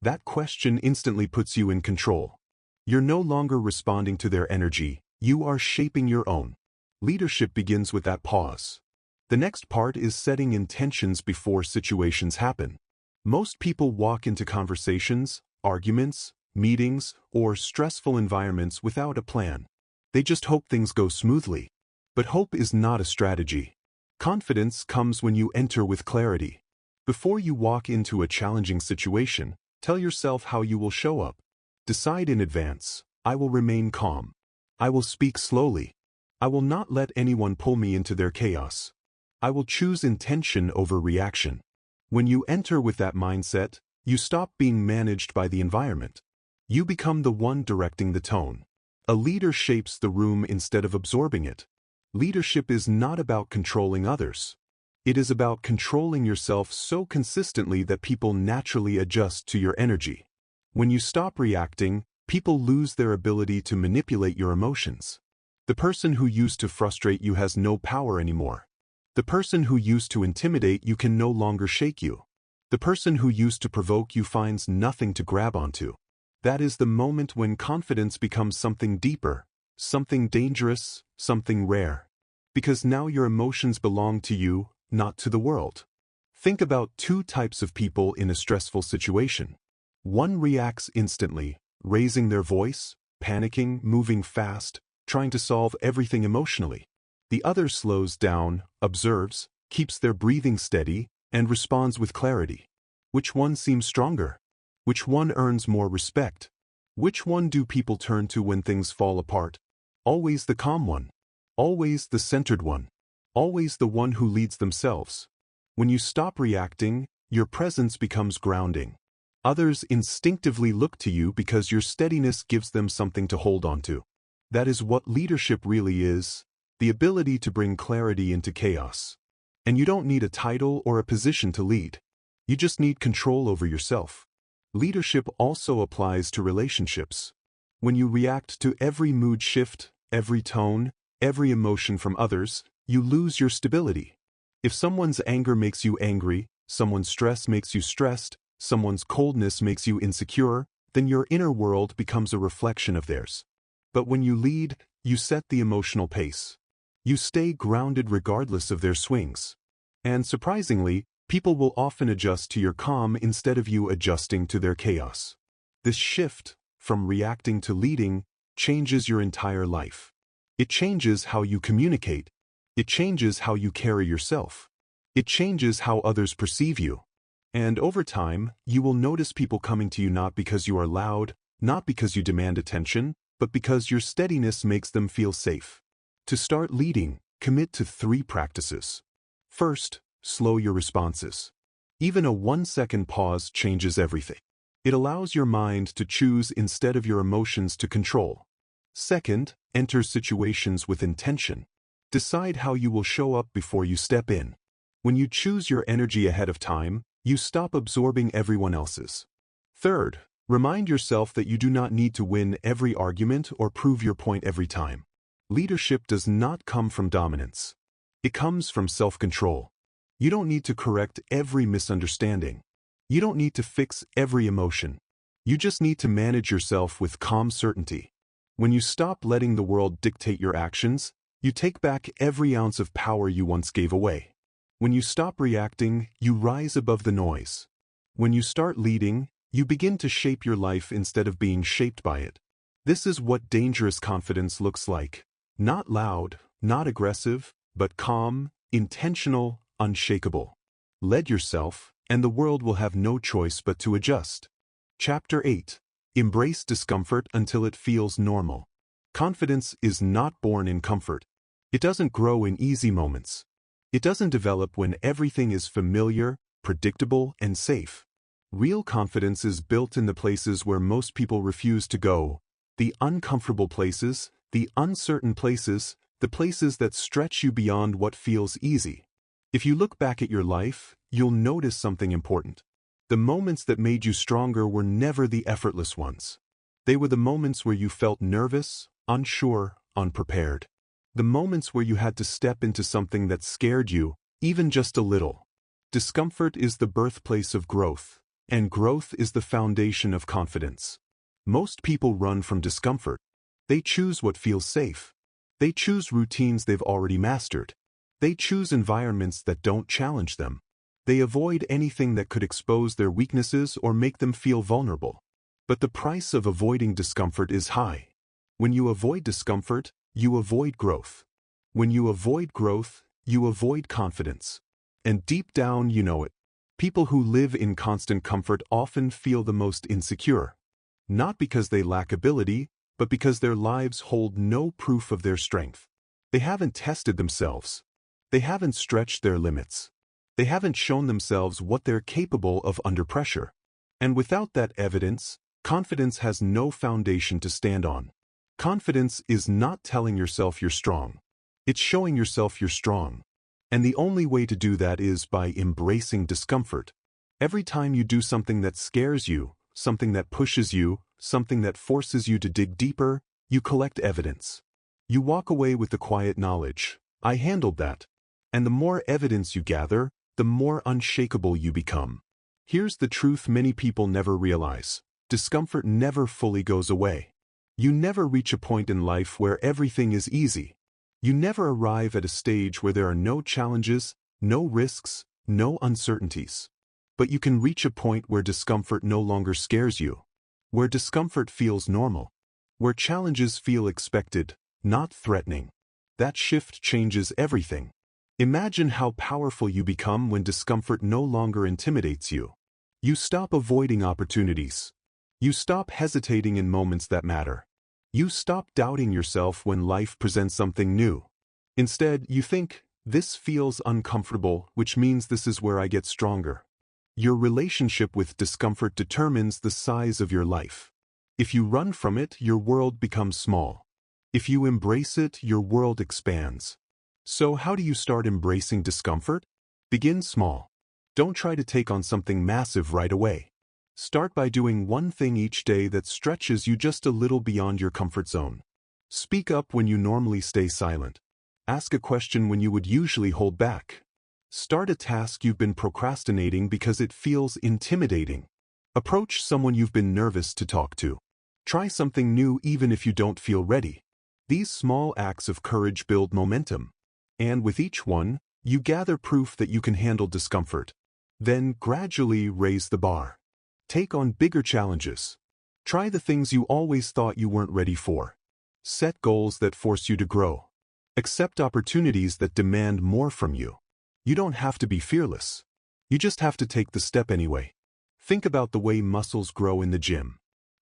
That question instantly puts you in control. You're no longer responding to their energy, you are shaping your own. Leadership begins with that pause. The next part is setting intentions before situations happen. Most people walk into conversations, arguments, meetings, or stressful environments without a plan. They just hope things go smoothly. But hope is not a strategy. Confidence comes when you enter with clarity. Before you walk into a challenging situation, tell yourself how you will show up. Decide in advance, I will remain calm. I will speak slowly. I will not let anyone pull me into their chaos. I will choose intention over reaction. When you enter with that mindset, you stop being managed by the environment. You become the one directing the tone. A leader shapes the room instead of absorbing it. Leadership is not about controlling others. It is about controlling yourself so consistently that people naturally adjust to your energy. When you stop reacting, people lose their ability to manipulate your emotions. The person who used to frustrate you has no power anymore. The person who used to intimidate you can no longer shake you. The person who used to provoke you finds nothing to grab onto. That is the moment when confidence becomes something deeper, something dangerous, something rare. Because now your emotions belong to you, not to the world. Think about 2 types of people in a stressful situation. One reacts instantly, raising their voice, panicking, moving fast, trying to solve everything emotionally. The other slows down, observes, keeps their breathing steady, and responds with clarity? Which one seems stronger? Which one earns more respect? Which one do people turn to when things fall apart? Always the calm one. Always the centered one. Always the one who leads themselves. When you stop reacting, your presence becomes grounding. Others instinctively look to you because your steadiness gives them something to hold on to. That is what leadership really is, the ability to bring clarity into chaos. And you don't need a title or a position to lead. You just need control over yourself. Leadership also applies to relationships. When you react to every mood shift, every tone, every emotion from others, you lose your stability. If someone's anger makes you angry, someone's stress makes you stressed, someone's coldness makes you insecure, then your inner world becomes a reflection of theirs. But when you lead, you set the emotional pace. You stay grounded regardless of their swings. And surprisingly, people will often adjust to your calm instead of you adjusting to their chaos. This shift, from reacting to leading, changes your entire life. It changes how you communicate. It changes how you carry yourself. It changes how others perceive you. And over time, you will notice people coming to you not because you are loud, not because you demand attention, but because your steadiness makes them feel safe. To start leading, commit to 3 practices. First, slow your responses. Even a 1-second pause changes everything. It allows your mind to choose instead of your emotions to control. Second, enter situations with intention. Decide how you will show up before you step in. When you choose your energy ahead of time, you stop absorbing everyone else's. Third, remind yourself that you do not need to win every argument or prove your point every time. Leadership does not come from dominance. It comes from self-control. You don't need to correct every misunderstanding. You don't need to fix every emotion. You just need to manage yourself with calm certainty. When you stop letting the world dictate your actions, you take back every ounce of power you once gave away. When you stop reacting, you rise above the noise. When you start leading, you begin to shape your life instead of being shaped by it. This is what dangerous confidence looks like. Not loud, not aggressive, but calm, intentional, unshakable. Lead yourself, and the world will have no choice but to adjust. Chapter 8. Embrace discomfort until it feels normal. Confidence is not born in comfort. It doesn't grow in easy moments. It doesn't develop when everything is familiar, predictable, and safe. Real confidence is built in the places where most people refuse to go, the uncomfortable places, the uncertain places, the places that stretch you beyond what feels easy. If you look back at your life, you'll notice something important. The moments that made you stronger were never the effortless ones. They were the moments where you felt nervous, unsure, unprepared. The moments where you had to step into something that scared you, even just a little. Discomfort is the birthplace of growth, and growth is the foundation of confidence. Most people run from discomfort. They choose what feels safe. They choose routines they've already mastered. They choose environments that don't challenge them. They avoid anything that could expose their weaknesses or make them feel vulnerable. But the price of avoiding discomfort is high. When you avoid discomfort, you avoid growth. When you avoid growth, you avoid confidence. And deep down, you know it. People who live in constant comfort often feel the most insecure. Not because they lack ability, but because their lives hold no proof of their strength. They haven't tested themselves. They haven't stretched their limits. They haven't shown themselves what they're capable of under pressure. And without that evidence, confidence has no foundation to stand on. Confidence is not telling yourself you're strong. It's showing yourself you're strong. And the only way to do that is by embracing discomfort. Every time you do something that scares you, something that pushes you, something that forces you to dig deeper, you collect evidence. You walk away with the quiet knowledge, I handled that. And the more evidence you gather, the more unshakable you become. Here's the truth many people never realize. Discomfort never fully goes away. You never reach a point in life where everything is easy. You never arrive at a stage where there are no challenges, no risks, no uncertainties. But you can reach a point where discomfort no longer scares you. Where discomfort feels normal. Where challenges feel expected, not threatening. That shift changes everything. Imagine how powerful you become when discomfort no longer intimidates you. You stop avoiding opportunities. You stop hesitating in moments that matter. You stop doubting yourself when life presents something new. Instead, you think, this feels uncomfortable, which means this is where I get stronger. Your relationship with discomfort determines the size of your life. If you run from it, your world becomes small. If you embrace it, your world expands. So how do you start embracing discomfort? Begin small. Don't try to take on something massive right away. Start by doing one thing each day that stretches you just a little beyond your comfort zone. Speak up when you normally stay silent. Ask a question when you would usually hold back. Start a task you've been procrastinating because it feels intimidating. Approach someone you've been nervous to talk to. Try something new even if you don't feel ready. These small acts of courage build momentum. And with each one, you gather proof that you can handle discomfort. Then gradually raise the bar. Take on bigger challenges. Try the things you always thought you weren't ready for. Set goals that force you to grow. Accept opportunities that demand more from you. You don't have to be fearless. You just have to take the step anyway. Think about the way muscles grow in the gym.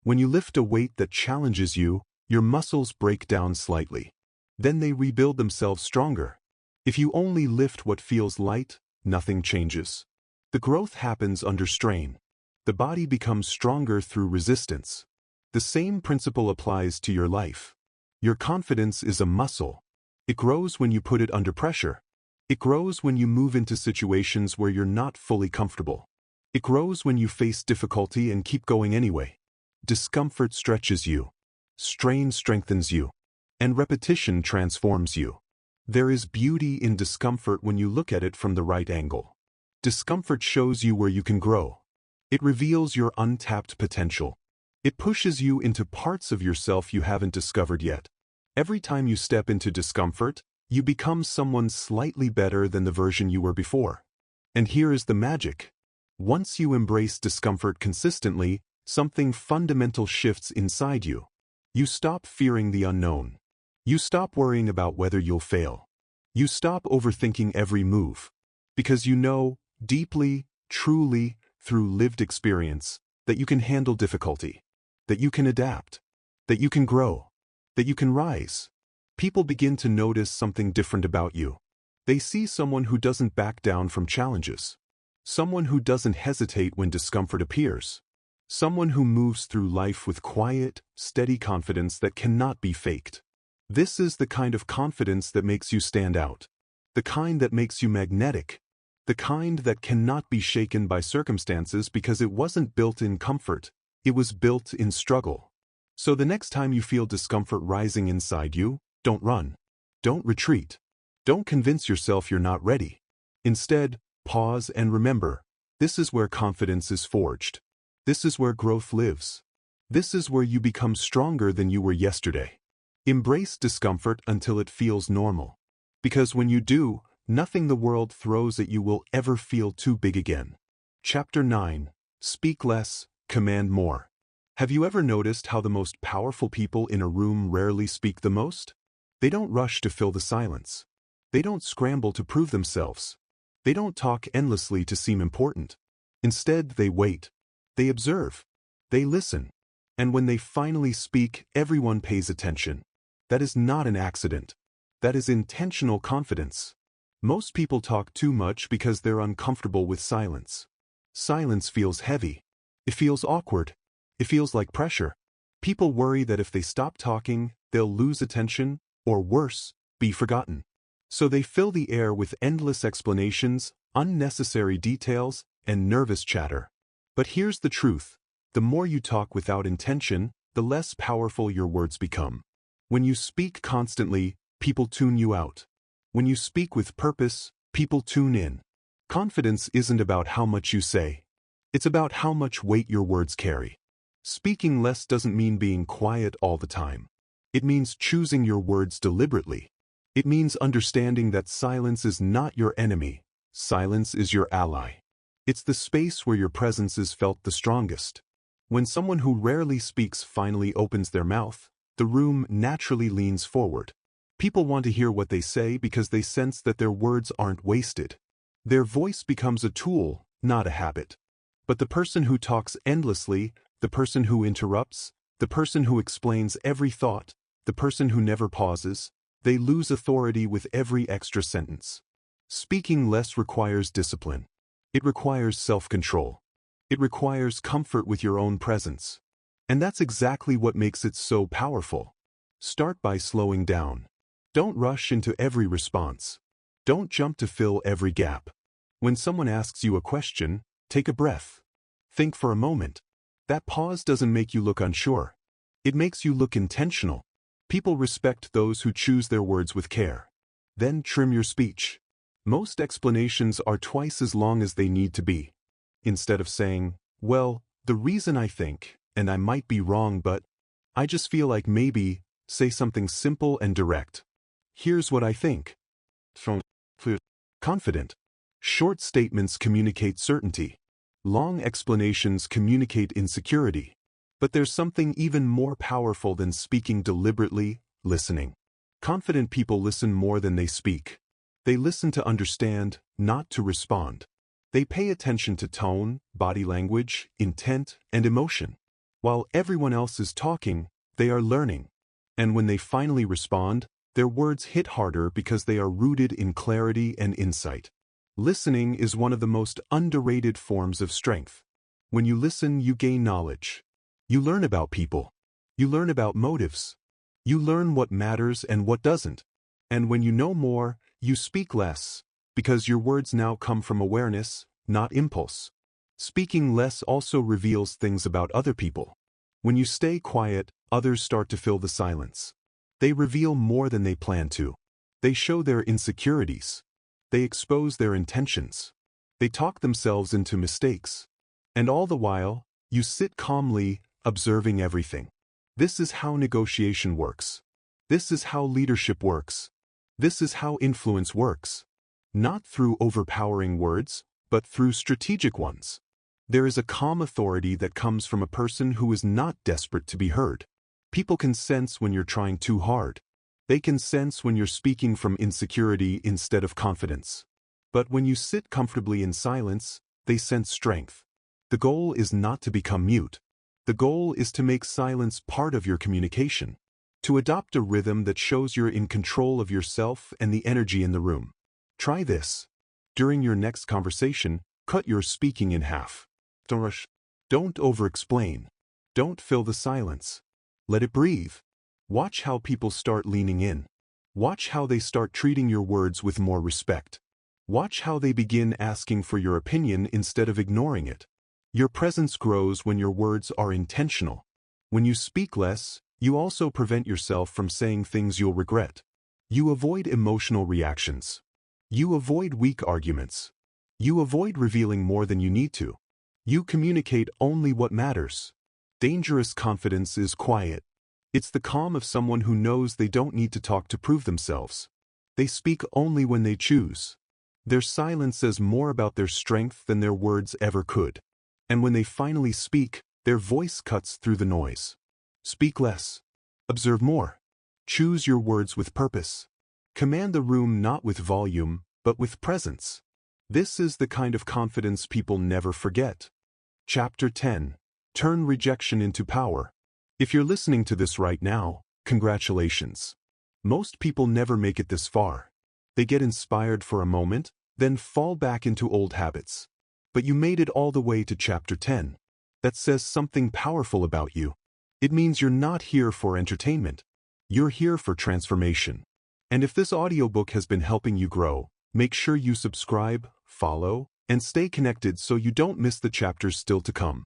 When you lift a weight that challenges you, your muscles break down slightly. Then they rebuild themselves stronger. If you only lift what feels light, nothing changes. The growth happens under strain. The body becomes stronger through resistance. The same principle applies to your life. Your confidence is a muscle. It grows when you put it under pressure. It grows when you move into situations where you're not fully comfortable. It grows when you face difficulty and keep going anyway. Discomfort stretches you. Strain strengthens you. And repetition transforms you. There is beauty in discomfort when you look at it from the right angle. Discomfort shows you where you can grow. It reveals your untapped potential. It pushes you into parts of yourself you haven't discovered yet. Every time you step into discomfort, you become someone slightly better than the version you were before. And here is the magic. Once you embrace discomfort consistently, something fundamental shifts inside you. You stop fearing the unknown. You stop worrying about whether you'll fail. You stop overthinking every move. Because you know, deeply, truly, through lived experience, that you can handle difficulty. That you can adapt. That you can grow. That you can rise. People begin to notice something different about you. They see someone who doesn't back down from challenges. Someone who doesn't hesitate when discomfort appears. Someone who moves through life with quiet, steady confidence that cannot be faked. This is the kind of confidence that makes you stand out. The kind that makes you magnetic. The kind that cannot be shaken by circumstances because it wasn't built in comfort. It was built in struggle. So the next time you feel discomfort rising inside you, don't run. Don't retreat. Don't convince yourself you're not ready. Instead, pause and remember, this is where confidence is forged. This is where growth lives. This is where you become stronger than you were yesterday. Embrace discomfort until it feels normal. Because when you do, nothing the world throws at you will ever feel too big again. Chapter 9. Speak less, command more. Have you ever noticed how the most powerful people in a room rarely speak the most? They don't rush to fill the silence. They don't scramble to prove themselves. They don't talk endlessly to seem important. Instead, they wait. They observe. They listen. And when they finally speak, everyone pays attention. That is not an accident. That is intentional confidence. Most people talk too much because they're uncomfortable with silence. Silence feels heavy. It feels awkward. It feels like pressure. People worry that if they stop talking, they'll lose attention, or worse, be forgotten. So they fill the air with endless explanations, unnecessary details, and nervous chatter. But here's the truth. The more you talk without intention, the less powerful your words become. When you speak constantly, people tune you out. When you speak with purpose, people tune in. Confidence isn't about how much you say. It's about how much weight your words carry. Speaking less doesn't mean being quiet all the time. It means choosing your words deliberately. It means understanding that silence is not your enemy. Silence is your ally. It's the space where your presence is felt the strongest. When someone who rarely speaks finally opens their mouth, the room naturally leans forward. People want to hear what they say because they sense that their words aren't wasted. Their voice becomes a tool, not a habit. But the person who talks endlessly, the person who interrupts, the person who explains every thought, the person who never pauses, they lose authority with every extra sentence. Speaking less requires discipline. It requires self-control. It requires comfort with your own presence. And that's exactly what makes it so powerful. Start by slowing down. Don't rush into every response. Don't jump to fill every gap. When someone asks you a question, take a breath. Think for a moment. That pause doesn't make you look unsure. It makes you look intentional. People respect those who choose their words with care. Then trim your speech. Most explanations are twice as long as they need to be. Instead of saying, well, the reason I think, and I might be wrong but, I just feel like maybe, say something simple and direct. Here's what I think. Confident. Short statements communicate certainty. Long explanations communicate insecurity. But there's something even more powerful than speaking deliberately: listening. Confident people listen more than they speak. They listen to understand, not to respond. They pay attention to tone, body language, intent, and emotion. While everyone else is talking, they are learning. And when they finally respond, their words hit harder because they are rooted in clarity and insight. Listening is one of the most underrated forms of strength. When you listen, you gain knowledge. You learn about people. You learn about motives. You learn what matters and what doesn't. And when you know more, you speak less, because your words now come from awareness, not impulse. Speaking less also reveals things about other people. When you stay quiet, others start to fill the silence. They reveal more than they plan to. They show their insecurities. They expose their intentions. They talk themselves into mistakes. And all the while, you sit calmly, observing everything. This is how negotiation works. This is how leadership works. This is how influence works. Not through overpowering words, but through strategic ones. There is a calm authority that comes from a person who is not desperate to be heard. People can sense when you're trying too hard. They can sense when you're speaking from insecurity instead of confidence. But when you sit comfortably in silence, they sense strength. The goal is not to become mute. The goal is to make silence part of your communication. To adopt a rhythm that shows you're in control of yourself and the energy in the room. Try this. During your next conversation, cut your speaking in half. Don't rush. Don't over-explain. Don't fill the silence. Let it breathe. Watch how people start leaning in. Watch how they start treating your words with more respect. Watch how they begin asking for your opinion instead of ignoring it. Your presence grows when your words are intentional. When you speak less, you also prevent yourself from saying things you'll regret. You avoid emotional reactions. You avoid weak arguments. You avoid revealing more than you need to. You communicate only what matters. Dangerous confidence is quiet. It's the calm of someone who knows they don't need to talk to prove themselves. They speak only when they choose. Their silence says more about their strength than their words ever could. And when they finally speak, their voice cuts through the noise. Speak less. Observe more. Choose your words with purpose. Command the room not with volume, but with presence. This is the kind of confidence people never forget. Chapter 10. Turn rejection into power. If you're listening to this right now, congratulations. Most people never make it this far. They get inspired for a moment, then fall back into old habits. But you made it all the way to Chapter 10. That says something powerful about you. It means you're not here for entertainment. You're here for transformation. And if this audiobook has been helping you grow, make sure you subscribe, follow, and stay connected so you don't miss the chapters still to come.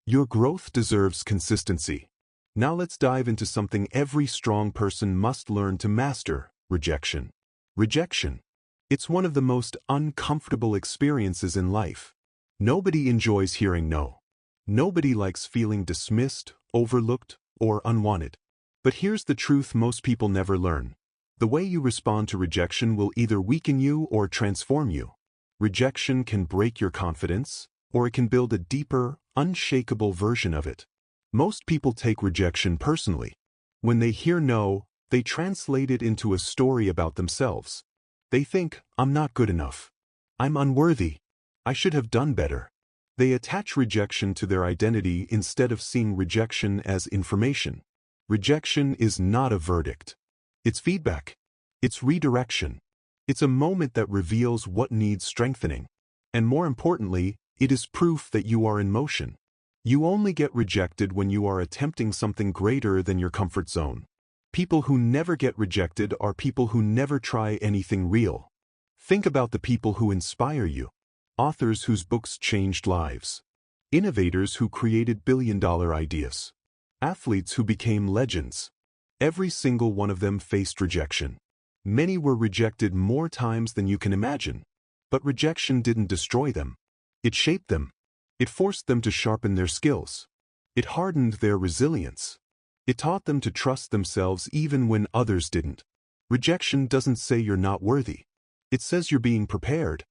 Your growth deserves consistency. Now let's dive into something every strong person must learn to master: rejection. Rejection. It's one of the most uncomfortable experiences in life. Nobody enjoys hearing no. Nobody likes feeling dismissed, overlooked, or unwanted. But here's the truth most people never learn. The way you respond to rejection will either weaken you or transform you. Rejection can break your confidence, or it can build a deeper, unshakable version of it. Most people take rejection personally. When they hear no, They translate it into a story about themselves. They think, I'm not good enough. I'm unworthy. I should have done better. They attach rejection to their identity instead of seeing rejection as information. Rejection is not a verdict. It's feedback. It's redirection. It's a moment that reveals what needs strengthening. And more importantly, it is proof that you are in motion. You only get rejected when you are attempting something greater than your comfort zone. People who never get rejected are people who never try anything real. Think about the people who inspire you. Authors whose books changed lives. Innovators who created billion-dollar ideas. Athletes who became legends. Every single one of them faced rejection. Many were rejected more times than you can imagine. But rejection didn't destroy them. It shaped them. It forced them to sharpen their skills. It hardened their resilience. It taught them to trust themselves even when others didn't. Rejection doesn't say you're not worthy. It says you're being prepared.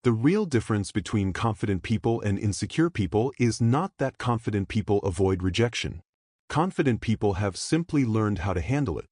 The real difference between confident people and insecure people is not that confident people avoid rejection. Confident people have simply learned how to handle it.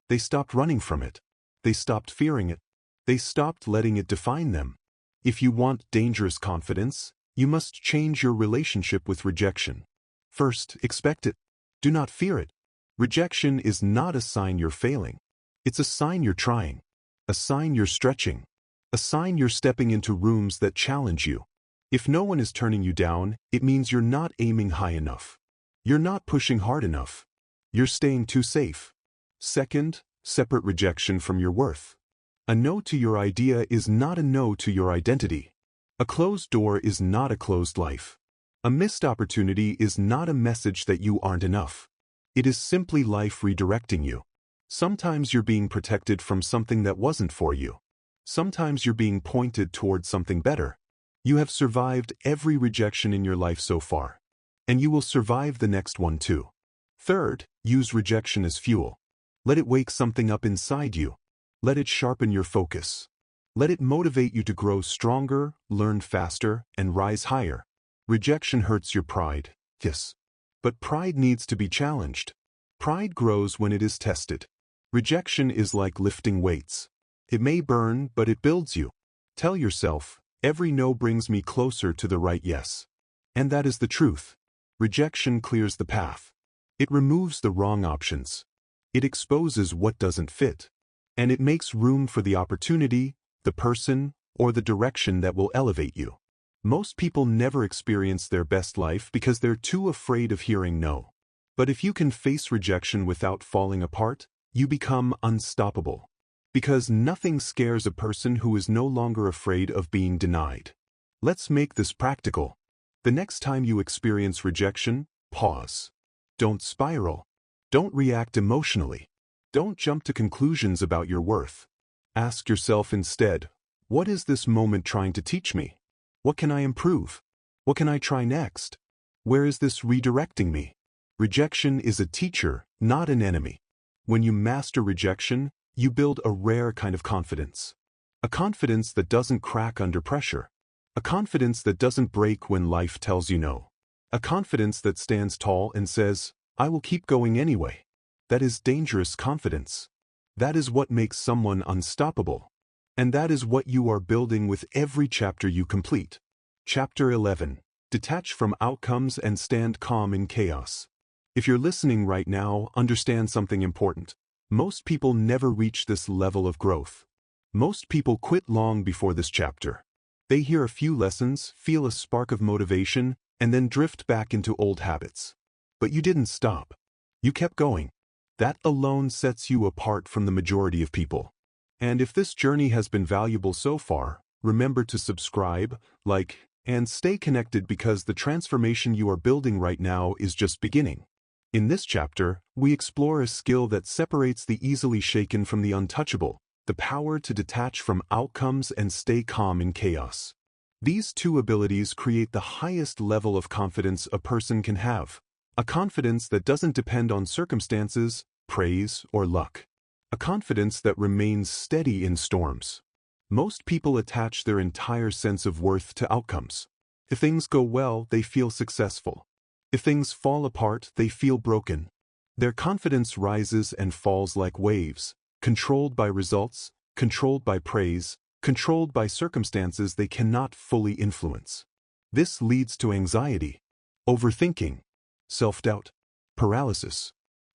They stopped running from it. They stopped fearing it. They stopped letting it define them. If you want dangerous confidence, you must change your relationship with rejection. First, expect it. Do not fear it. Rejection is not a sign you're failing. It's a sign you're trying. A sign you're stretching. A sign you're stepping into rooms that challenge you. If no one is turning you down, it means you're not aiming high enough. You're not pushing hard enough. You're staying too safe. Second, separate rejection from your worth. A no to your idea is not a no to your identity. A closed door is not a closed life. A missed opportunity is not a message that you aren't enough. It is simply life redirecting you. Sometimes you're being protected from something that wasn't for you. Sometimes you're being pointed towards something better. You have survived every rejection in your life so far. And you will survive the next one too. Third, use rejection as fuel. Let it wake something up inside you. Let it sharpen your focus. Let it motivate you to grow stronger, learn faster, and rise higher. Rejection hurts your pride, yes. But pride needs to be challenged. Pride grows when it is tested. Rejection is like lifting weights. It may burn, but it builds you. Tell yourself, every no brings me closer to the right yes. And that is the truth. Rejection clears the path. It removes the wrong options. It exposes what doesn't fit. And it makes room for the opportunity, the person, or the direction that will elevate you. Most people never experience their best life because they're too afraid of hearing no. But if you can face rejection without falling apart, you become unstoppable. Because nothing scares a person who is no longer afraid of being denied. Let's make this practical. The next time you experience rejection, pause. Don't spiral. Don't react emotionally. Don't jump to conclusions about your worth. Ask yourself instead, what is this moment trying to teach me? What can I improve? What can I try next? Where is this redirecting me? Rejection is a teacher, not an enemy. When you master rejection, you build a rare kind of confidence. A confidence that doesn't crack under pressure. A confidence that doesn't break when life tells you no. A confidence that stands tall and says, I will keep going anyway. That is dangerous confidence. That is what makes someone unstoppable. And that is what you are building with every chapter you complete. Chapter 11. Detach from outcomes and stand calm in chaos. If you're listening right now, understand something important. Most people never reach this level of growth. Most people quit long before this chapter. They hear a few lessons, feel a spark of motivation, and then drift back into old habits. But you didn't stop. You kept going. That alone sets you apart from the majority of people. And if this journey has been valuable so far, remember to subscribe, like, and stay connected because the transformation you are building right now is just beginning. In this chapter, we explore a skill that separates the easily shaken from the untouchable, the power to detach from outcomes and stay calm in chaos. These two abilities create the highest level of confidence a person can have. A confidence that doesn't depend on circumstances, praise, or luck. A confidence that remains steady in storms. Most people attach their entire sense of worth to outcomes. If things go well, they feel successful. If things fall apart, they feel broken. Their confidence rises and falls like waves, controlled by results, controlled by praise, controlled by circumstances they cannot fully influence. This leads to anxiety, overthinking, self-doubt, paralysis.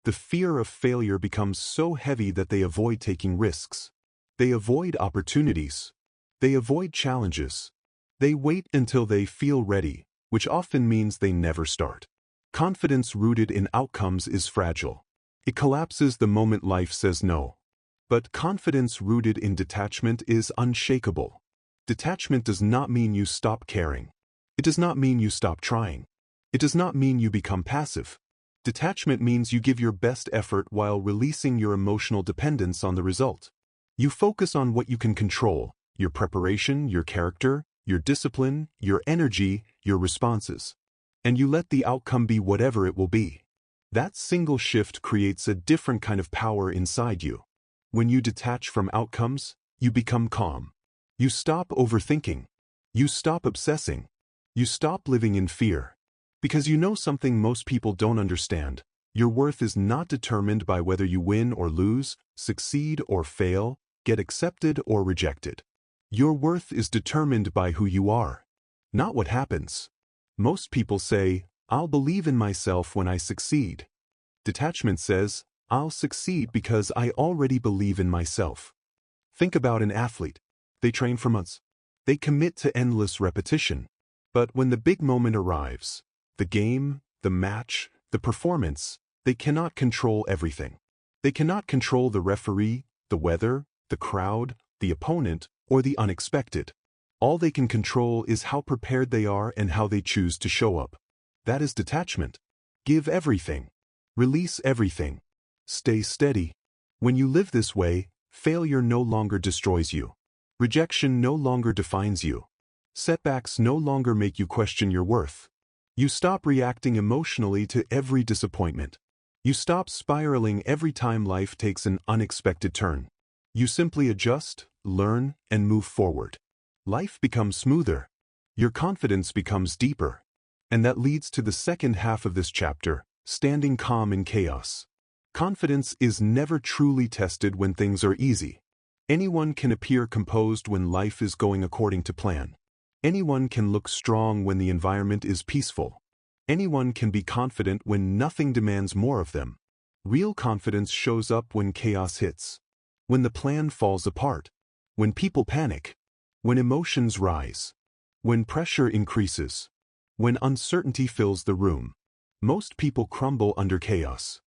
The fear of failure becomes so heavy that they avoid taking risks. They avoid opportunities. They avoid challenges. They wait until they feel ready, which often means they never start. Confidence rooted in outcomes is fragile. It collapses the moment life says no. But confidence rooted in detachment is unshakable. Detachment does not mean you stop caring. It does not mean you stop trying. It does not mean you become passive. Detachment means you give your best effort while releasing your emotional dependence on the result. You focus on what you can control: your preparation, your character, your discipline, your energy, your responses. And you let the outcome be whatever it will be. That single shift creates a different kind of power inside you. When you detach from outcomes, you become calm. You stop overthinking. You stop obsessing. You stop living in fear. Because you know something most people don't understand. Your worth is not determined by whether you win or lose, succeed or fail, get accepted or rejected. Your worth is determined by who you are, not what happens. Most people say, "I'll believe in myself when I succeed." Detachment says, "I'll succeed because I already believe in myself." Think about an athlete. They train for months. They commit to endless repetition. But when the big moment arrives, the game, the match, the performance, they cannot control everything. They cannot control the referee, the weather, the crowd, the opponent, or the unexpected. All they can control is how prepared they are and how they choose to show up. That is detachment. Give everything. Release everything. Stay steady. When you live this way, failure no longer destroys you. Rejection no longer defines you. Setbacks no longer make you question your worth. You stop reacting emotionally to every disappointment. You stop spiraling every time life takes an unexpected turn. You simply adjust, learn, and move forward. Life becomes smoother. Your confidence becomes deeper. And that leads to the second half of this chapter, standing calm in chaos. Confidence is never truly tested when things are easy. Anyone can appear composed when life is going according to plan. Anyone can look strong when the environment is peaceful. Anyone can be confident when nothing demands more of them. Real confidence shows up when chaos hits. When the plan falls apart. When people panic. When emotions rise. When pressure increases. When uncertainty fills the room. Most people crumble under chaos.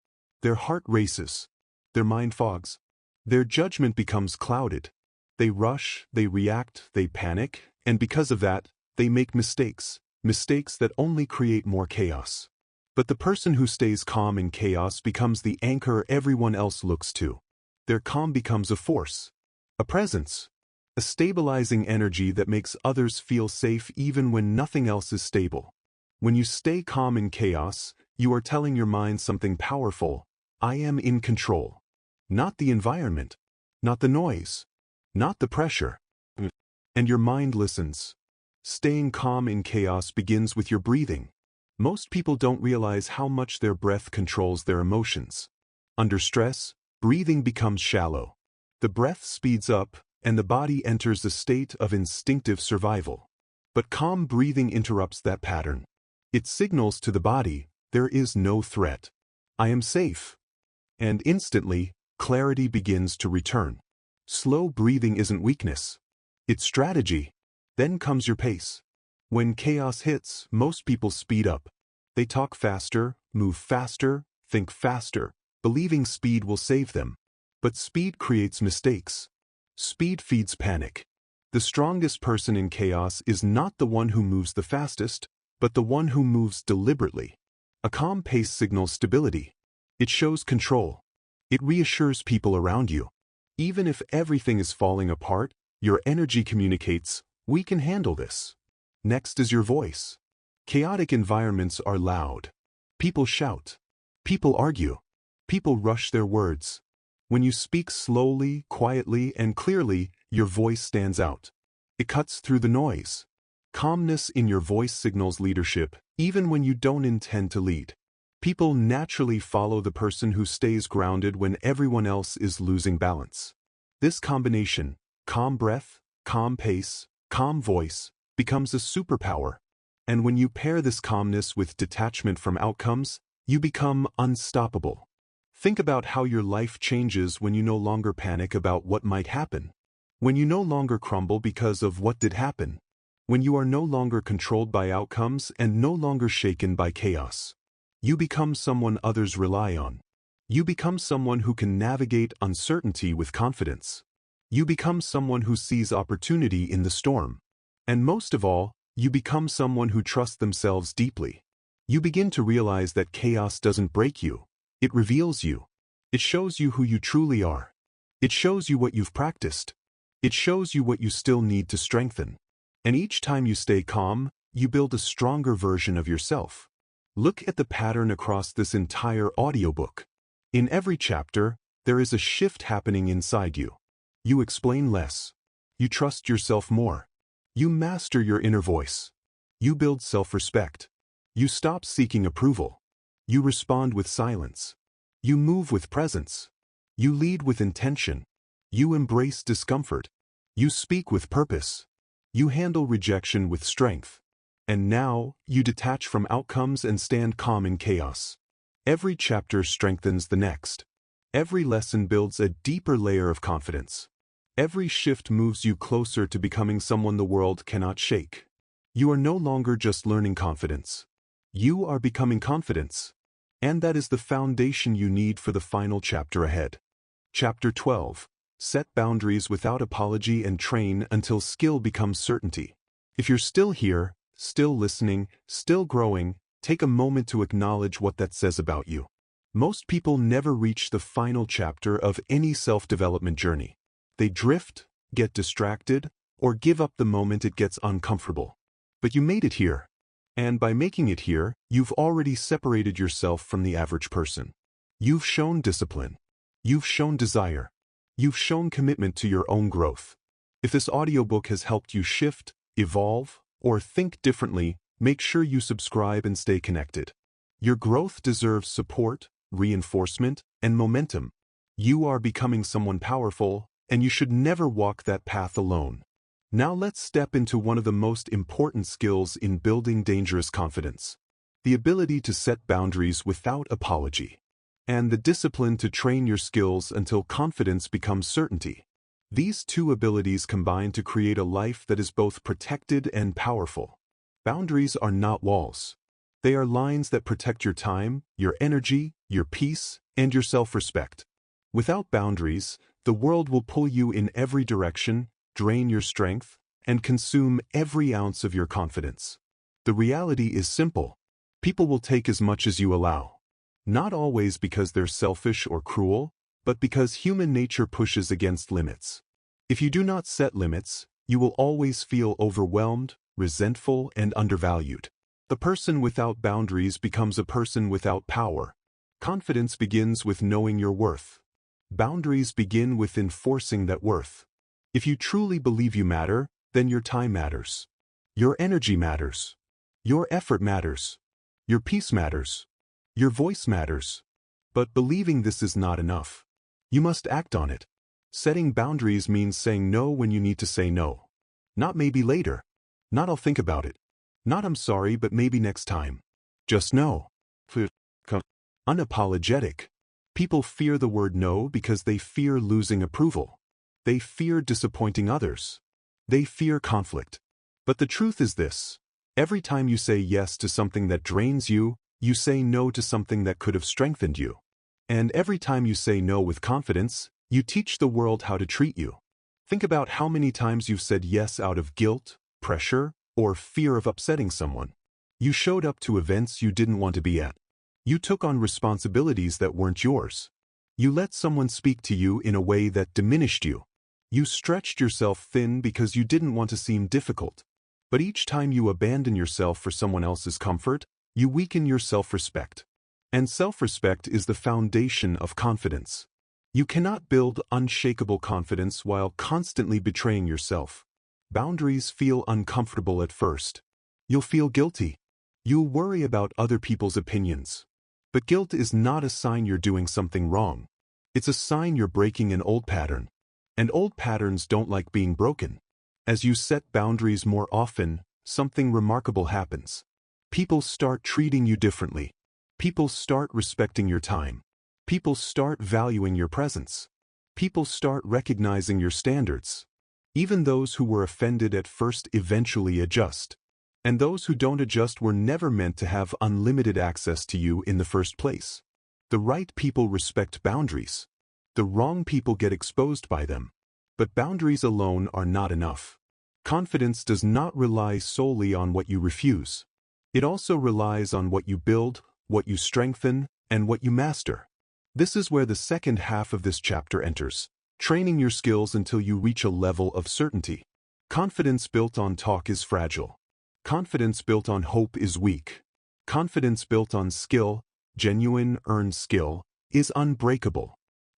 Their heart races. Their mind fogs. Their judgment becomes clouded. They rush, they react, they panic, and because of that, they make mistakes. Mistakes that only create more chaos. But the person who stays calm in chaos becomes the anchor everyone else looks to. Their calm becomes a force, a presence, a stabilizing energy that makes others feel safe even when nothing else is stable. When you stay calm in chaos, you are telling your mind something powerful: I am in control. Not the environment, not the noise, not the pressure. And your mind listens. Staying calm in chaos begins with your breathing. Most people don't realize how much their breath controls their emotions. Under stress, breathing becomes shallow. The breath speeds up, and the body enters a state of instinctive survival. But calm breathing interrupts that pattern. It signals to the body, there is no threat. I am safe. And instantly, clarity begins to return. Slow breathing isn't weakness. It's strategy. Then comes your pace. When chaos hits, most people speed up. They talk faster, move faster, think faster, believing speed will save them. But speed creates mistakes. Speed feeds panic. The strongest person in chaos is not the one who moves the fastest, but the one who moves deliberately. A calm pace signals stability. It shows control. It reassures people around you. Even if everything is falling apart, your energy communicates, we can handle this. Next is your voice. Chaotic environments are loud. People shout. People argue. People rush their words. When you speak slowly, quietly, and clearly, your voice stands out. It cuts through the noise. Calmness in your voice signals leadership, even when you don't intend to lead. People naturally follow the person who stays grounded when everyone else is losing balance. This combination, calm breath, calm pace, calm voice, becomes a superpower. And when you pair this calmness with detachment from outcomes, you become unstoppable. Think about how your life changes when you no longer panic about what might happen. When you no longer crumble because of what did happen. When you are no longer controlled by outcomes and no longer shaken by chaos. You become someone others rely on. You become someone who can navigate uncertainty with confidence. You become someone who sees opportunity in the storm. And most of all, you become someone who trusts themselves deeply. You begin to realize that chaos doesn't break you. It reveals you. It shows you who you truly are. It shows you what you've practiced. It shows you what you still need to strengthen. And each time you stay calm, you build a stronger version of yourself. Look at the pattern across this entire audiobook. In every chapter, there is a shift happening inside you. You explain less. You trust yourself more. You master your inner voice. You build self-respect. You stop seeking approval. You respond with silence. You move with presence. You lead with intention. You embrace discomfort. You speak with purpose. You handle rejection with strength. And now, you detach from outcomes and stand calm in chaos. Every chapter strengthens the next. Every lesson builds a deeper layer of confidence. Every shift moves you closer to becoming someone the world cannot shake. You are no longer just learning confidence. You are becoming confidence. And that is the foundation you need for the final chapter ahead. Chapter 12. Set boundaries without apology and train until skill becomes certainty. If you're still here, still listening, still growing, take a moment to acknowledge what that says about you. Most people never reach the final chapter of any self-development journey. They drift, get distracted, or give up the moment it gets uncomfortable. But you made it here. And by making it here, you've already separated yourself from the average person. You've shown discipline. You've shown desire. You've shown commitment to your own growth. If this audiobook has helped you shift, evolve, or think differently, make sure you subscribe and stay connected. Your growth deserves support, reinforcement, and momentum. You are becoming someone powerful, and you should never walk that path alone. Now let's step into one of the most important skills in building dangerous confidence. The ability to set boundaries without apology. And the discipline to train your skills until confidence becomes certainty. These two abilities combine to create a life that is both protected and powerful. Boundaries are not walls. They are lines that protect your time, your energy, your peace, and your self-respect. Without boundaries, the world will pull you in every direction, drain your strength, and consume every ounce of your confidence. The reality is simple. People will take as much as you allow. Not always because they're selfish or cruel, but because human nature pushes against limits. If you do not set limits, you will always feel overwhelmed, resentful, and undervalued. The person without boundaries becomes a person without power. Confidence begins with knowing your worth. Boundaries begin with enforcing that worth. If you truly believe you matter, then your time matters. Your energy matters. Your effort matters. Your peace matters. Your voice matters. But believing this is not enough. You must act on it. Setting boundaries means saying no when you need to say no. Not maybe later. Not I'll think about it. Not I'm sorry but maybe next time. Just no. Unapologetic. People fear the word no because they fear losing approval. They fear disappointing others. They fear conflict. But the truth is this. Every time you say yes to something that drains you, you say no to something that could have strengthened you. And every time you say no with confidence, you teach the world how to treat you. Think about how many times you've said yes out of guilt, pressure, or fear of upsetting someone. You showed up to events you didn't want to be at. You took on responsibilities that weren't yours. You let someone speak to you in a way that diminished you. You stretched yourself thin because you didn't want to seem difficult. But each time you abandon yourself for someone else's comfort, you weaken your self-respect. And self-respect is the foundation of confidence. You cannot build unshakable confidence while constantly betraying yourself. Boundaries feel uncomfortable at first. You'll feel guilty. You'll worry about other people's opinions. But guilt is not a sign you're doing something wrong. It's a sign you're breaking an old pattern. And old patterns don't like being broken. As you set boundaries more often, something remarkable happens. People start treating you differently. People start respecting your time. People start valuing your presence. People start recognizing your standards. Even those who were offended at first eventually adjust. And those who don't adjust were never meant to have unlimited access to you in the first place. The right people respect boundaries. The wrong people get exposed by them. But boundaries alone are not enough. Confidence does not rely solely on what you refuse. It also relies on what you build, what you strengthen, and what you master. This is where the second half of this chapter enters, training your skills until you reach a level of certainty. Confidence built on talk is fragile. Confidence built on hope is weak. Confidence built on skill, genuine earned skill, is unbreakable.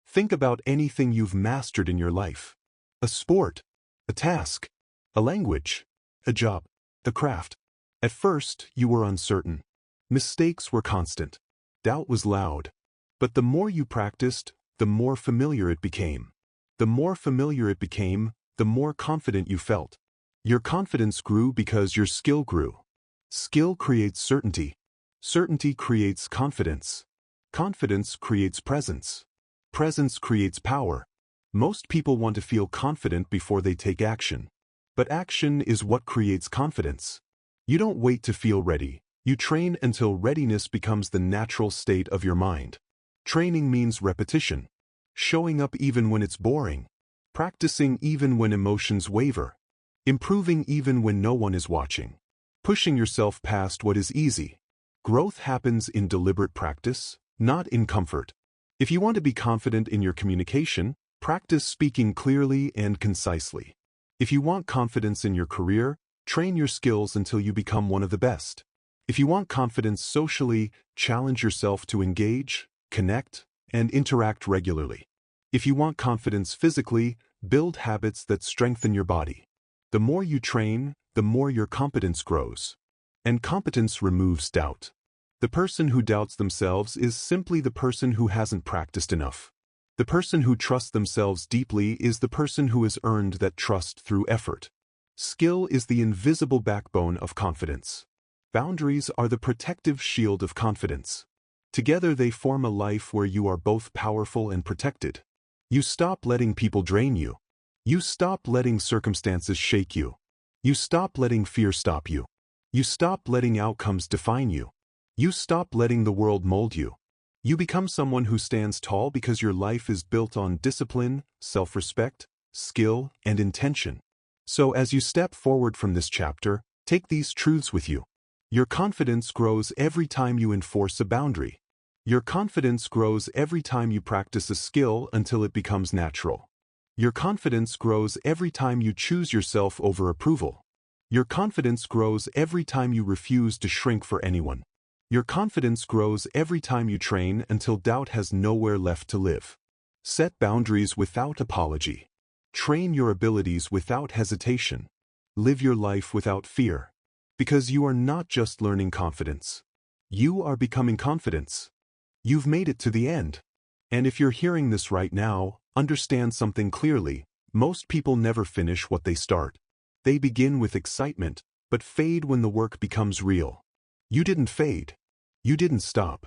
Think about anything you've mastered in your life. A sport, a task, a language, a job, a craft. At first, you were uncertain. Mistakes were constant. Doubt was loud. But the more you practiced, the more familiar it became. The more familiar it became, the more confident you felt. Your confidence grew because your skill grew. Skill creates certainty. Certainty creates confidence. Confidence creates presence. Presence creates power. Most people want to feel confident before they take action. But action is what creates confidence. You don't wait to feel ready. You train until readiness becomes the natural state of your mind. Training means repetition. Showing up even when it's boring. Practicing even when emotions waver. Improving even when no one is watching. Pushing yourself past what is easy. Growth happens in deliberate practice, not in comfort. If you want to be confident in your communication, practice speaking clearly and concisely. If you want confidence in your career, train your skills until you become one of the best. If you want confidence socially, challenge yourself to engage, connect, and interact regularly. If you want confidence physically, build habits that strengthen your body. The more you train, the more your competence grows. And competence removes doubt. The person who doubts themselves is simply the person who hasn't practiced enough. The person who trusts themselves deeply is the person who has earned that trust through effort. Skill is the invisible backbone of confidence. Boundaries are the protective shield of confidence. Together they form a life where you are both powerful and protected. You stop letting people drain you. You stop letting circumstances shake you. You stop letting fear stop you. You stop letting outcomes define you. You stop letting the world mold you. You become someone who stands tall because your life is built on discipline, self-respect, skill, and intention. So as you step forward from this chapter, take these truths with you. Your confidence grows every time you enforce a boundary. Your confidence grows every time you practice a skill until it becomes natural. Your confidence grows every time you choose yourself over approval. Your confidence grows every time you refuse to shrink for anyone. Your confidence grows every time you train until doubt has nowhere left to live. Set boundaries without apology. Train your abilities without hesitation. Live your life without fear. Because you are not just learning confidence. You are becoming confidence. You've made it to the end. And if you're hearing this right now, understand something clearly. Most people never finish what they start. They begin with excitement, but fade when the work becomes real. You didn't fade. You didn't stop.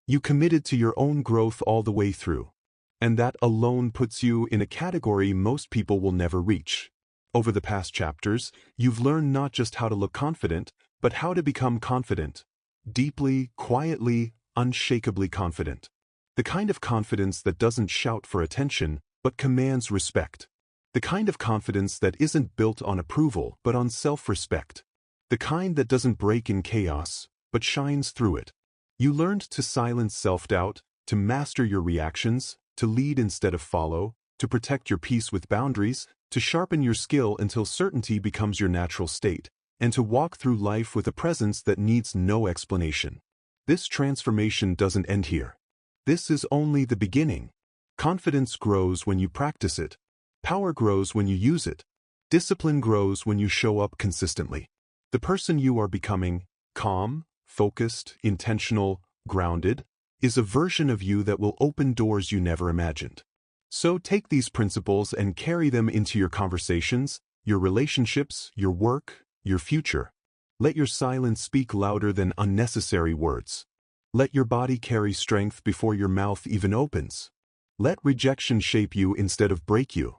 You committed to your own growth all the way through. And that alone puts you in a category most people will never reach. Over the past chapters, you've learned not just how to look confident, but how to become confident. Deeply, quietly, unshakably confident. The kind of confidence that doesn't shout for attention, but commands respect. The kind of confidence that isn't built on approval, but on self-respect. The kind that doesn't break in chaos, but shines through it. You learned to silence self-doubt, to master your reactions, to lead instead of follow, to protect your peace with boundaries, to sharpen your skill until certainty becomes your natural state, and to walk through life with a presence that needs no explanation. This transformation doesn't end here. This is only the beginning. Confidence grows when you practice it. Power grows when you use it. Discipline grows when you show up consistently. The person you are becoming, calm, focused, intentional, grounded, is a version of you that will open doors you never imagined. So take these principles and carry them into your conversations, your relationships, your work, your future. Let your silence speak louder than unnecessary words. Let your body carry strength before your mouth even opens. Let rejection shape you instead of break you.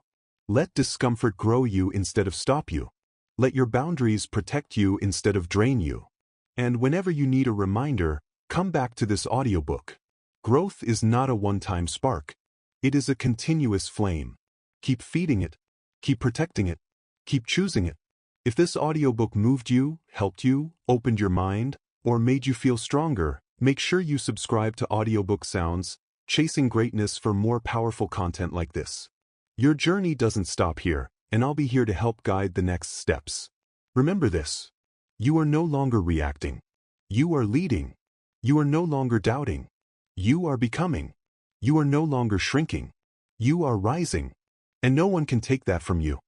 Let discomfort grow you instead of stop you. Let your boundaries protect you instead of drain you. And whenever you need a reminder, come back to this audiobook. Growth is not a one-time spark. It is a continuous flame. Keep feeding it. Keep protecting it. Keep choosing it. If this audiobook moved you, helped you, opened your mind, or made you feel stronger, make sure you subscribe to Audiobook Soundz, Chasing Greatness for more powerful content like this. Your journey doesn't stop here, and I'll be here to help guide the next steps. Remember this. You are no longer reacting. You are leading. You are no longer doubting. You are becoming. You are no longer shrinking. You are rising. And no one can take that from you.